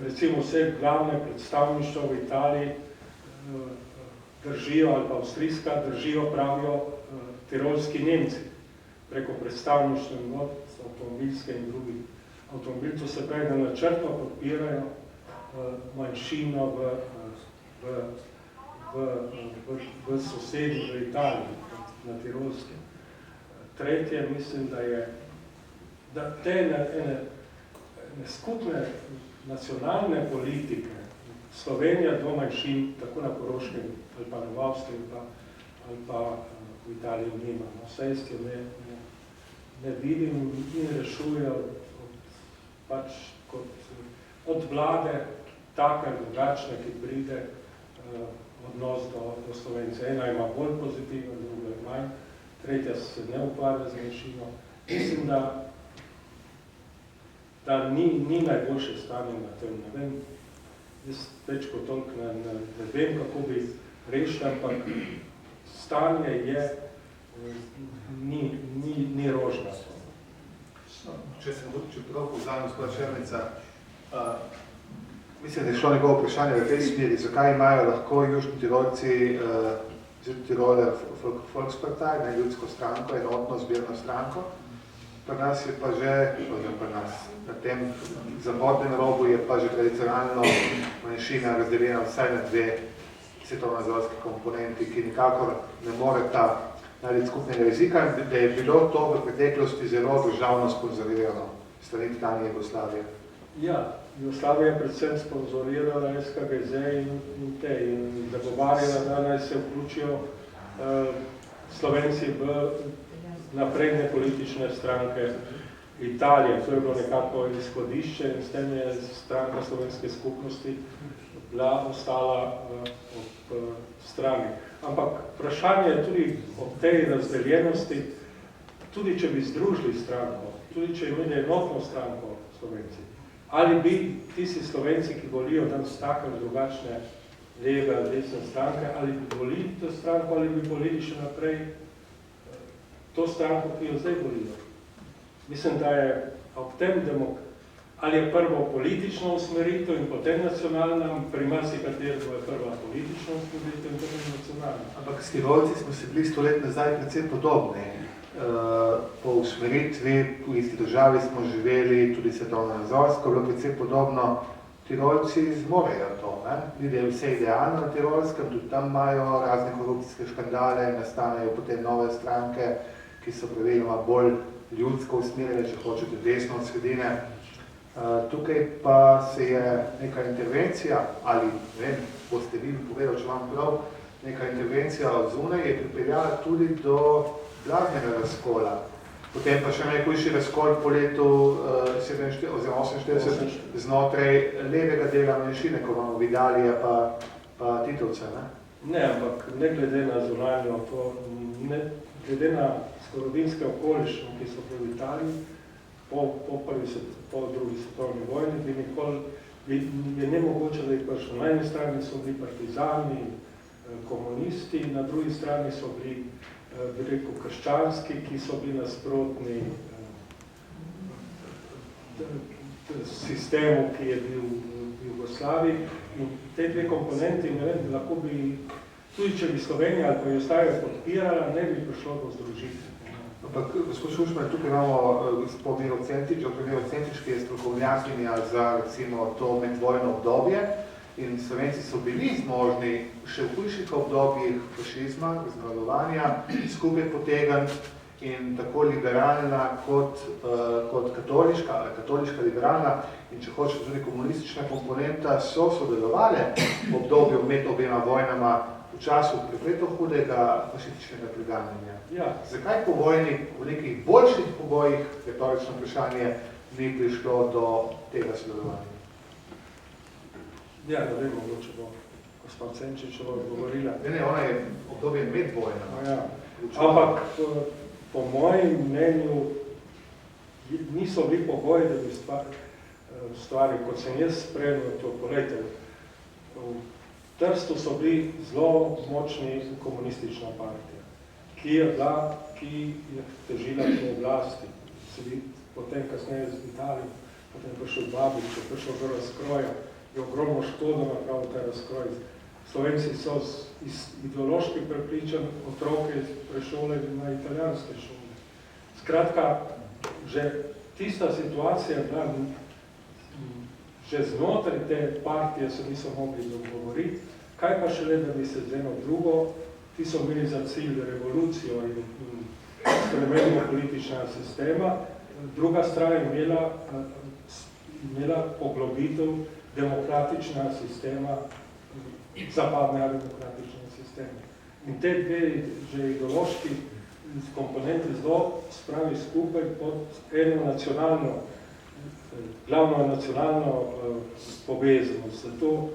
recimo vse glavne predstavništva v Italiji držijo, ali pa avstrijska, držijo, pravijo tirolski Nemci, preko predstavništva avtomobilske in drugih avtomobil, to se pravi, da načrtno podpirajo manjšino v sosedi v Italiji, na Tirolskem. Tretje, mislim, da te skupne nacionalne politike Slovenija do manjšin, tako na Koroškem, ali pa v Avstriji, ali pa v Italiji nima. Vse isto ne vidim in rešujejo pač od vlade, taka drugačna, ki pride odnos do Slovence. Ena ima bolj pozitiven, druga manj, tretja se ne ukvarja z manjšino. Mislim, da ni najboljše stanje na tem. Ne vem, jaz več kot toliko ne vem, kako bi rešil, ampak stanje je, ni rožnato. Če prav povzamem, gospod Černica, mislim, da je šlo njegovo vprašanje v tej smeri, zakaj imajo lahko južni Tirolci, Tiroler Volkspartei, ljudsko stranko, enotno zbirno stranko. Pri nas je pa že, na tem zahodnem robu je pa že tradicionalno manjšina razdeljena vsaj na dve svetovnonazorski komponenti, ki nikakor ne moreta najti skupnega jezika, da je bilo to v preteklosti zelo državno sponzorirano strani nekdanje Jugoslavije. Ja, Jugoslavija je predvsem sponzorirala SKGZ in zagovarjala, da naj se vključijo Slovenci v napredne politične stranke Italije. To je bilo nekako izhodišče in s tem je stranka slovenske skupnosti bila ostala ob strani. Ampak vprašanje je tudi o tej razdeljenosti, tudi če bi združili stranko, tudi če imeli enotno stranko Slovenci, ali bi tisti Slovenci, ki volijo danes take ali drugačne leve ali desne stranke, ali bi volili to stranko, ali bi volili še naprej to stranko, ki jo zdaj volijo. Mislim, da je ob tem ali je prvo politično usmeritev in potem nacionalna, pri marsikaterem je prva politična usmeritev in potem nacionalna. Ampak s Tirolci smo se bili 100 let nazaj precej podobni. Po usmeritvi v isti državi smo živeli, tudi svetovno-nazorsko, bilo precej podobno. Tirolci zmorejo to, ne? Vidijo vse idealno na Tirolskem, tudi tam imajo razne korupcijske škandale, nastanejo potem nove stranke, ki so praviloma bolj ljudsko usmerjene, če hočete desno od sredine. Tukaj pa se je neka intervencija, ali ne vem, boste vi povedali, če vam prav, neka intervencija od zunaj je pripeljala tudi do blaznega razkola. Potem pa še najhujši razkol po letu 48 znotraj levega dela manjšine, ko imamo Vidalija pa Titovce, ne? Ne, ampak ne glede na zunanjo, glede na zgodovinske okoliščine, ki so v Italiji, po drugi svetovni vojni, je nemogoče, da je prišlo. Na eni strani so bili partizani, komunisti, na drugi strani so bili, bi rekel, krščanski, ki so bili nasprotni sistemu, ki je bil v Jugoslaviji. In te dve komponenti, ne vem, lahko bi, tudi če bi Slovenija ali pa Jugoslavija podpirala, ne bi prišlo do združitve. Ampak, gospod Šušman, tukaj imamo gospod Miro Centrič, ki je strokovnjakinja za, recimo, to medvojno obdobje in Slovenci so bili zmožni še v hujših obdobjih fašizma, zmagovanja, skupaj potegniti in tako liberalna kot katoliška liberalna in če hočete tudi komunistična komponenta so sodelovali v obdobju med obema vojnama v času prepleto hudega fašističnega preganjanja. Ja. Zakaj po vojni v nekih boljših pogojih, retorično vprašanje, ni prišlo do tega sodelovanja? Ja, ne vem, mogoče bo gospod Senčičeva odgovorila. Ne, ona je obdobje med vojnama. Ja. Ampak po mojem mnenju niso bili pogoji, da bi stvari, kot sem jaz spremljal to, polete, v Trstu so bili zelo močni komunistična partija, ki je težila po oblasti. Potem kasneje z Italijo, potem prišel Babič, prišel do razkroja, je ogromno škodo napravil ta razkroj. Slovenci so iz ideoloških prepričanj otroke prešolili na italijanske šole. Skratka, že tista situacija je bila, že znotraj te partije se niso mogli dogovoriti, kaj pa šele, da bi se z eno drugo, ti so imeli za cilj revolucijo in spremenjenje političnega sistema, druga stran je imela poglobitev demokratičnega sistema, zapadnega demokratičnega sistema. In te dve že ideološki komponenti zelo spravi skupaj pod eno nacionalno, glavno nacionalno povezanost. Zato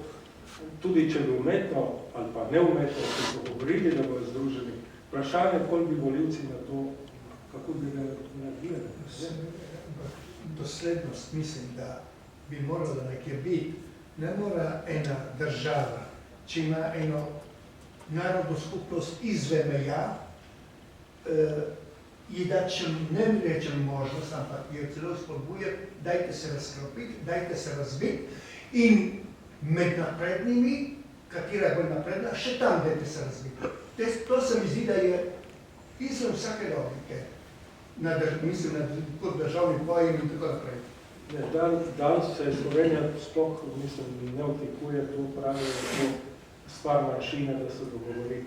tudi če bi umetno ali pa neumetno se dogovorili, da bodo združeni, vprašanje, koliko bi volivci na to, kako bi reagirali. Doslednost mislim, da bi morala nekje biti. Ne mora ena država, če ima eno narodno skupnost izven meja, ji dati ne rečem možnost, ampak jo celo spodbujati, dajte se razkropiti, dajte se razbiti in med naprednimi, katera je bolj napredna, še tam dajte se razbiti. To se mi zdi, da je izven vsake logike, mislim na kot državni pojem in tako naprej. Danes se Slovenija sploh, mislim, ne odlikuje to pravi stvar manjšine, da se dogovori,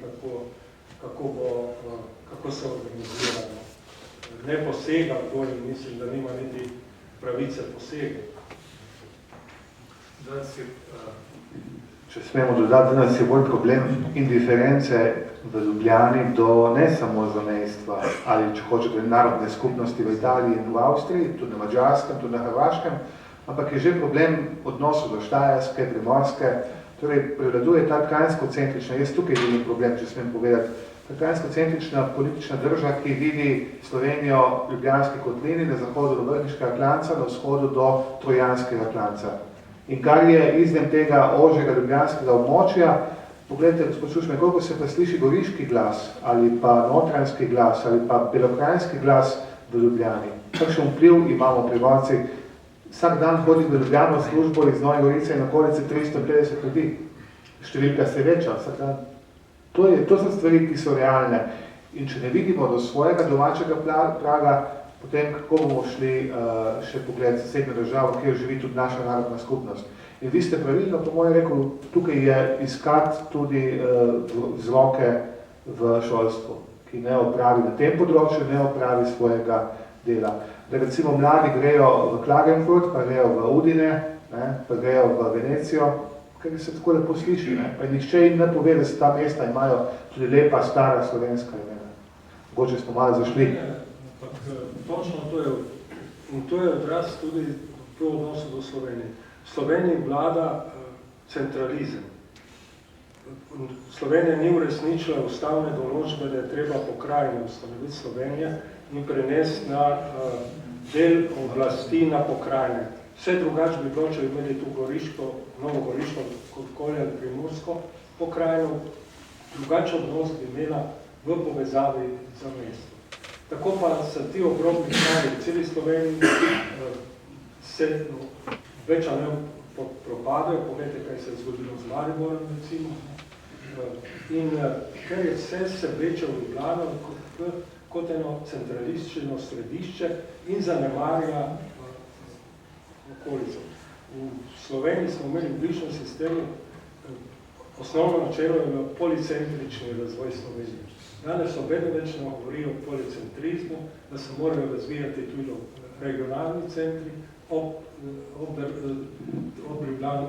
kako se organiziramo. Ne posega v in mislim, da nima niti pravice posega. Če smemo dodati, danes je bolj problem indiference v Ljubljani do ne samo zamejstva ali, če hočete, narodne skupnosti v Italiji in v Avstriji, tudi na Madžarskem, tudi na Hrvaškem, ampak je že problem odnosov do Štajerske, Primorske, Torej, prevladuje ta kranjsko-centrična, jaz tukaj vidim problem, če smem povedati, ta kranjsko-centrična politična drža, ki vidi Slovenijo Ljubljanski kotlini, na zahodu do Vrhniškega klanca, na vzhodu do Trojanskega klanca. In kar je izven tega ožjega ljubljanskega območja, poglejte, gospod Šušme, koliko se pa sliši goriški glas, ali pa notranjski glas, ali pa belokranjski glas v Ljubljani. Kakšen vpliv imamo prebivalci? Vsak dan hodi v Ljubljano službo iz Nove Gorice in okolice 350 ljudi. Številka se veča vsak dan. To so stvari, ki so realne. In če ne vidimo do svojega domačega praga, potem kako bomo šli še pogled sosednjo državo, kjer živi tudi naša narodna skupnost. In vi ste pravilno, po mojem rekel, tukaj je iskati tudi vzroke v šolstvu, ki ne opravi na tem področju, ne opravi svojega dela. Da recimo mladi grejo v Klagenfurt, pa grejo v Udine, pa grejo v Venecijo, ker se tako lepo sliši, pa nihče jim ne pove, da se ta mesta imajo tudi lepa, stara slovenska imena. Mogoče smo malo zašli. Točno to je odraz tudi v odnosu do Slovenije. V Sloveniji vlada centralizem. Slovenija ni uresničila ustavne določbe, da je treba pokrajino ustanoviti Slovenije in prenesti na del oblasti na pokrajine. Vse drugače bi bilo, če bi imeli tu Novogoriško, Kolje ali Primorsko pokrajino, drugačen odnos bi imela v povezavi z mestom. Tako pa se ti obrobni kraji v celi Sloveniji se več ali ne propadajo, poglejte, kaj se je zgodilo z Mariborom, recimo. In ker je vse se vleče v Ljubljano kot eno centralistično središče in zanemarja okolico. V Sloveniji smo imeli v bivšem sistemu osnovno načelo je bil policentrični razvoj Slovenije. Danes obedno več ne govorijo o policentrizmu, da se morajo razvijati tudi regionalni centri ob Ljubljani.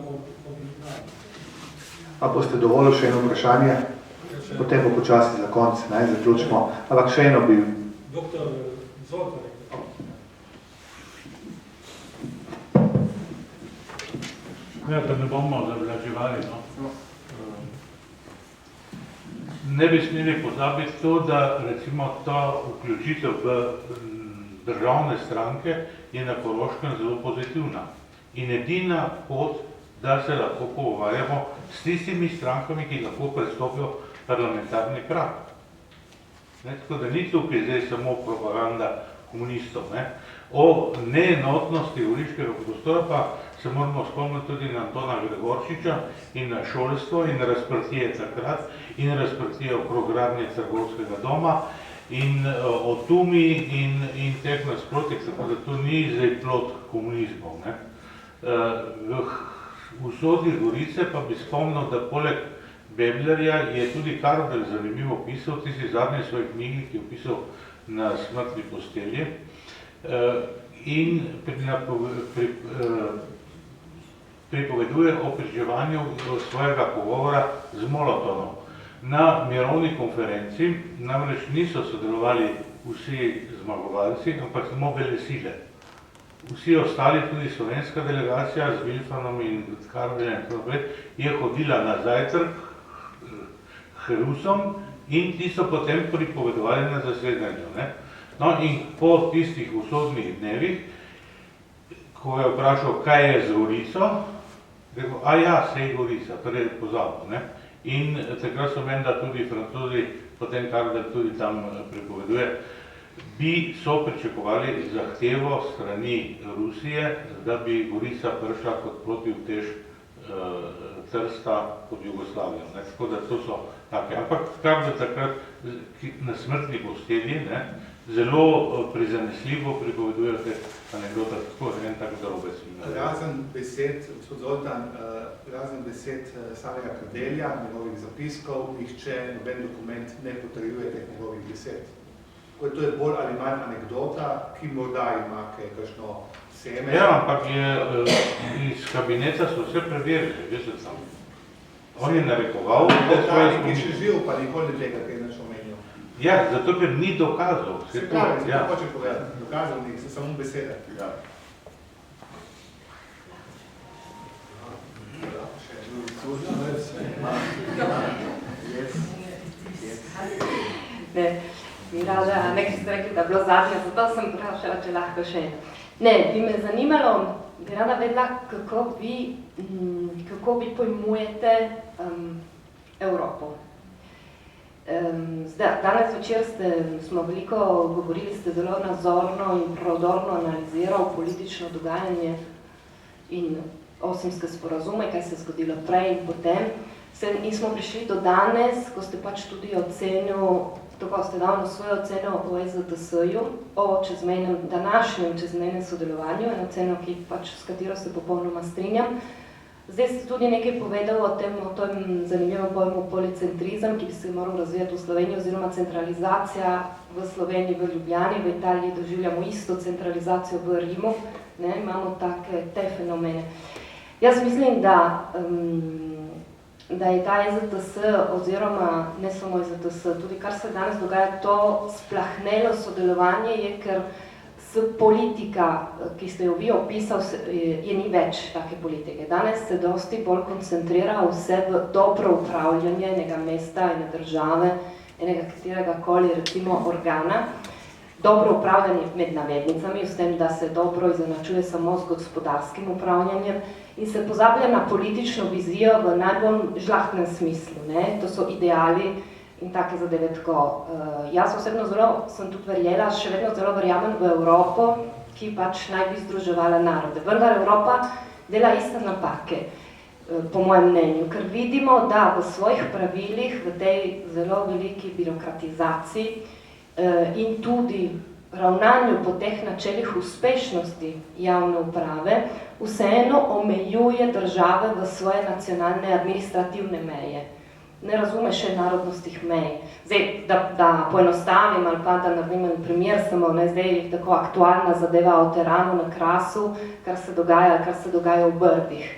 A boste dovolili še eno vprašanje? Potem bo počasi za konc, zaključimo. Ampak še eno bi... Doktor Zoltan. Ja, da ne bomo zavlaževali, no. Ne bi smeli pozabiti to, da recimo ta vključitev v državne stranke je na Koroškem zelo pozitivna. In edina pot, da se lahko pogovarjamo s tistimi strankami, ki lahko prestopijo parlamentarni prag. Tako da ni tukaj zdaj samo propaganda komunistov. O neenotnosti goriškega prostora pa se moramo spomniti tudi na Antona Gregorčiča in na šolstvo in razprtije takrat in razprtije okrog gradnje trgovskega doma in o Tumi in teh nasprotih, tako da to ni zdaj plod komunizmov. V Sodni Gorice pa bi spomnil, da poleg Beblerja je tudi Karvel zanimivo pisal, tisti zadnji svoj knjigi, ki je opisal na smrtni postelji in pripoveduje o pričevanju svojega pogovora z Molotovom. Na mirovni konferenci namreč niso sodelovali vsi zmagovalci, ampak samo velesile. Vsi ostali, tudi slovenska delegacija z Wilsonom in Karveljem, je hodila na zajtrk Rusom in ti so potem pripovedovali na zasedanju. No in po tistih usodnih dnevih, ko je vprašal, kaj je z Gorico, rekel, se je Gorica, torej pozabil. In takrat so menda tudi Francozi, potem Karvel tudi tam pripoveduje, so pričakovali zahtevo strani Rusije, da bi Gorica prišla kot protivtež Trsta pod Jugoslavijo. Tako da to so take. Ampak Karvel takrat na smrtni postelji zelo prizanesljivo pripoveduje te anekdote, tako en tak zarobec. Razen besed, gospod Zoltan, razen besed samega Kardelja, njegovih zapiskov, nihče noben dokument ne potrjuje teh njegovih besed. To je bolj ali manj anekdota, ki morda ima kakšno seme. Ja, ampak iz kabineta so vse preverili, veste sam. On je narekoval, da je svoje spomin. Ki še živ, pa nikoli ne tega, kaj naš omenil. Ja, zato ker ni dokazov. Se pravi, se to hoče povedati. Dokazov ni, so samo besede. Ja. Še drugi služno. rada, nekaj ste rekli, da je bilo zadnje, zato sem vprašala, če lahko še eno. Ne, bi me zanimalo, bi rada vedela, kako vi pojmujete Evropo. Danes večer smo veliko govorili, ste zelo nazorno in prodorno analizirali politično dogajanje in osimske sporazume, kaj se je zgodilo prej in potem. In smo prišli do danes, ko ste pač tudi ocenil, tako ste dali svojo oceno o EZTS-ju, o današnjem čezmejnem sodelovanju, eno oceno, s katero se popolnoma strinjam. Zdaj ste tudi nekaj povedali o tem zanimivem pojmu policentrizem, ki bi se moral razvijati v Sloveniji, oziroma centralizacija v Sloveniji, v Ljubljani, v Italiji doživljamo isto centralizacijo v Rimu, imamo te fenomene. Jaz mislim, da je ta EZTS, oziroma ne samo EZTS, tudi kar se danes dogaja, to splahnelo sodelovanje je, ker politika, ki ste jo vi opisali, je ni več take politike. Danes se dosti bolj koncentrira vse v dobro upravljanje enega mesta, ene države, enega katerega koli, recimo, organa. Dobro upravljanje med navednicami, s tem, da se dobro izenačuje samo z gospodarskim upravljanjem in se pozablja na politično vizijo v najbolj žlahtnem smislu. To so ideali in take zadeve tako. Jaz osebno sem tudi verjela, še vedno zelo verjamem v Evropo, ki pač naj bi združevala narode. Vendar Evropa dela iste napake, po mojem mnenju, ker vidimo, da v svojih pravilih, v tej zelo veliki birokratizaciji in tudi ravnanju po teh načelih uspešnosti javne uprave, vseeno omejuje države v svoje nacionalne administrativne meje. Ne razume še narodnostih mej. Zdaj, da poenostavim ali pa da naredim en primer, samo zdaj tako aktualna zadeva o Teranu na Krasu, kar se dogaja v Brdih.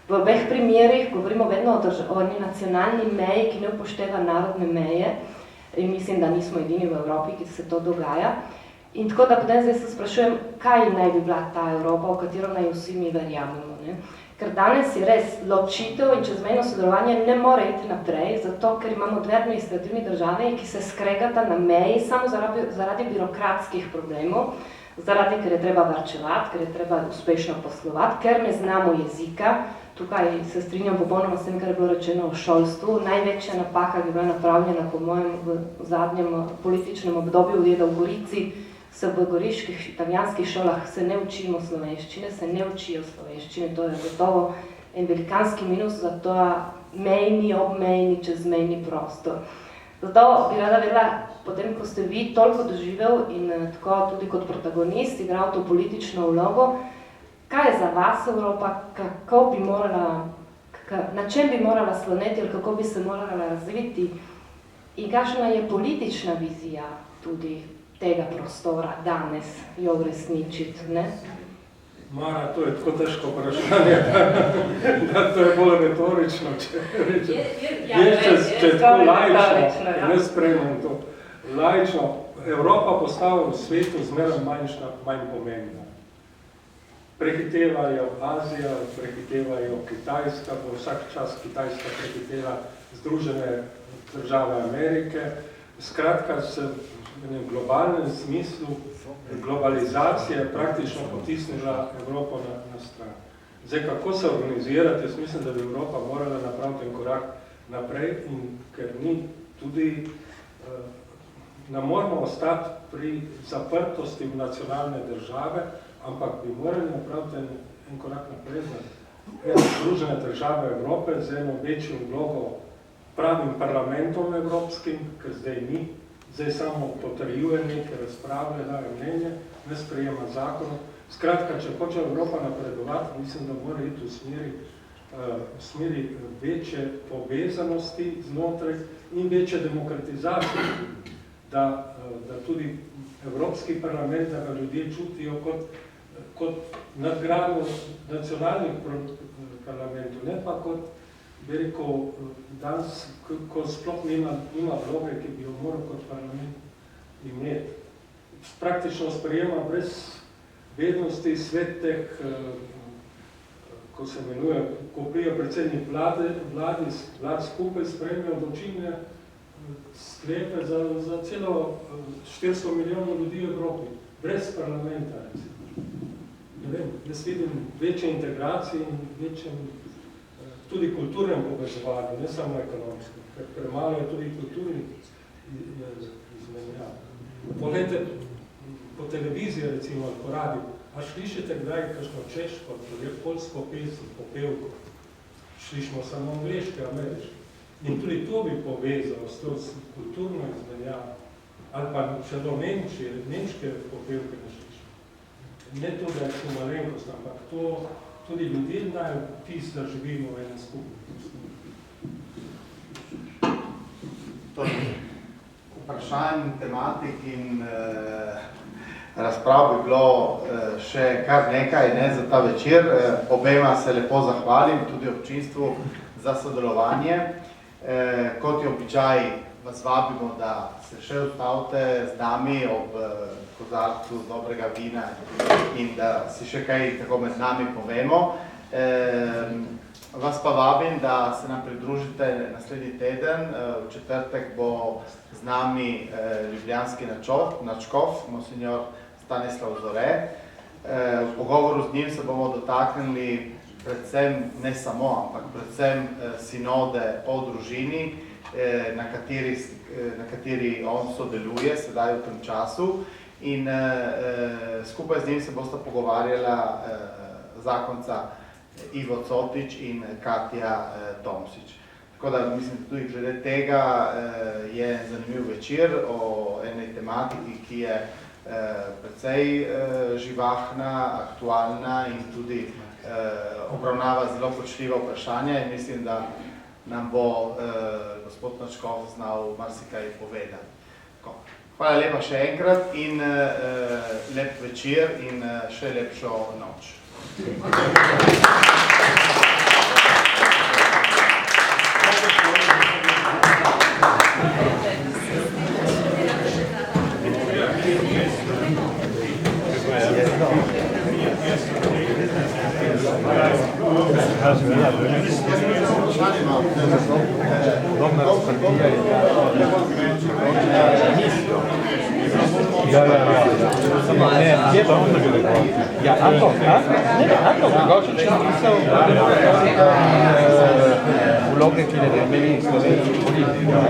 V obeh primerih govorimo vedno o nacionalni meji, ki ne upošteva narodne meje, in mislim, da nismo edini v Evropi, ki se to dogaja. In tako da potem zdaj se sprašujem, kaj naj bi bila ta Evropa, v katero naj vsi mi verjamemo. Ker danes je res ločitev in čezmejno sodelovanje ne more iti naprej, zato ker imamo dve administrativni državi, ki se skregata na meji samo zaradi birokratskih problemov, ker je treba varčevati, ker je treba uspešno poslovati, ker ne znamo jezika. Tukaj se strinjam popolnoma s tem, kar je bilo rečeno o šolstvu. Največja napaka bi bila napravljena po mojem v zadnjem političnem obdobju, je, da v Gorici se v goriških italijanskih šolah se ne učimo slovenščine, se ne učijo slovenščine, to je gotovo en velikanski minus za to mejni, obmejni, čezmejni prostor. Zato bi rada vedela, potem, ko ste vi toliko doživel in tako tudi kot protagonist igral to politično vlogo, kaj je za vas Evropa, kako bi morala, na čem bi morala sloneti ali kako bi se morala razviti in kakšna je politična vizija tudi tega prostora danes jo uresničiti, ne? Mara, to je tako težko vprašanje, da to je bolj retorično, če rečem. Če tako laično, ne spremem to. Laično, Evropa postala v svetu zmeraj manj pomembna. Prehitevajo Azija, prehitevajo Kitajska, bo vsak čas Kitajska prehitela Združene države Amerike. Skratka, se v globalnem smislu globalizacija praktično potisnila Evropo na stran. Zdaj, kako se organizirati, jaz mislim, da bi Evropa morala napraviti en korak naprej in ker ni tudi, ne moramo ostati pri zaprtosti v nacionalne države, ampak bi morali napraviti en korak naprej za Združene države Evrope z eno večjo vlogo pravim parlamentom evropskim, ker zdaj ni, zdaj samo potrjuje neke razprave, daje mnenje, ne sprejema zakonov. Skratka, če hoče Evropa napredovati, mislim, da mora iti v smeri večje povezanosti znotraj in večje demokratizacije, da tudi Evropski parlament, da ga ljudje čutijo kot nadgradnjo nacionalnih parlamentov, ne pa kot, bi rekel, danes, ko sploh nima vloge, ki bi jo moral kot parlament imeti. Praktično sprejema brez vednosti svet teh, ko se imenuje, ko prije predsednik vlad skupaj sprejme odločitve sklepe za celo 400 milijonov ljudi v Evropi, brez parlamenta, recimo. Ne vem, jaz vidim večje integracije in večjem tudi kulturnem povezovanju, ne samo ekonomsko, ker premalo je tudi kulturnih izmenjav. Poglejte, po televiziji recimo, po radiju, a slišite kdaj kakšno češko, polsko pesem, popevko? Slišimo samo angleške, ameriške. In tudi to bi povezal s to kulturno izmenjavo. Ali pa še do Nemčije, nemške popevke ne slišimo. Ne to, da je to malenkost, ampak to tudi ljudje dajo vtis, da živimo v enem skupnosti. Vprašanj, tematik in razprav bi bilo še kar nekaj za ta večer. Obema se lepo zahvalim, tudi občinstvu, za sodelovanje. Kot je običaj, vas vabimo, da se še ustavite z nami ob kozarcu dobrega vina in da si še kaj tako med nami povemo. Vas pa vabim, da se nam pridružite naslednji teden. V četrtek bo z nami ljubljanski nadškof, monsignor Stanislav Zore. V pogovoru z njim se bomo dotaknili predvsem, ne samo, ampak predvsem sinode o družini, na kateri on sodeluje sedaj v tem času. In skupaj z njim se bosta pogovarjala zakonca Ivo Cotič in Katja Tomšič. Tako da mislim, tudi glede tega je zanimiv večer o eni tematiki, ki je precej živahna, aktualna in tudi obravnava zelo kočljiva vprašanja in mislim, da nam bo gospod nadškof znal marsikaj povedati. Hvala lepa še enkrat in lep večer in še lepšo noč. Vloge, ki ne imeli slovenskih politikov.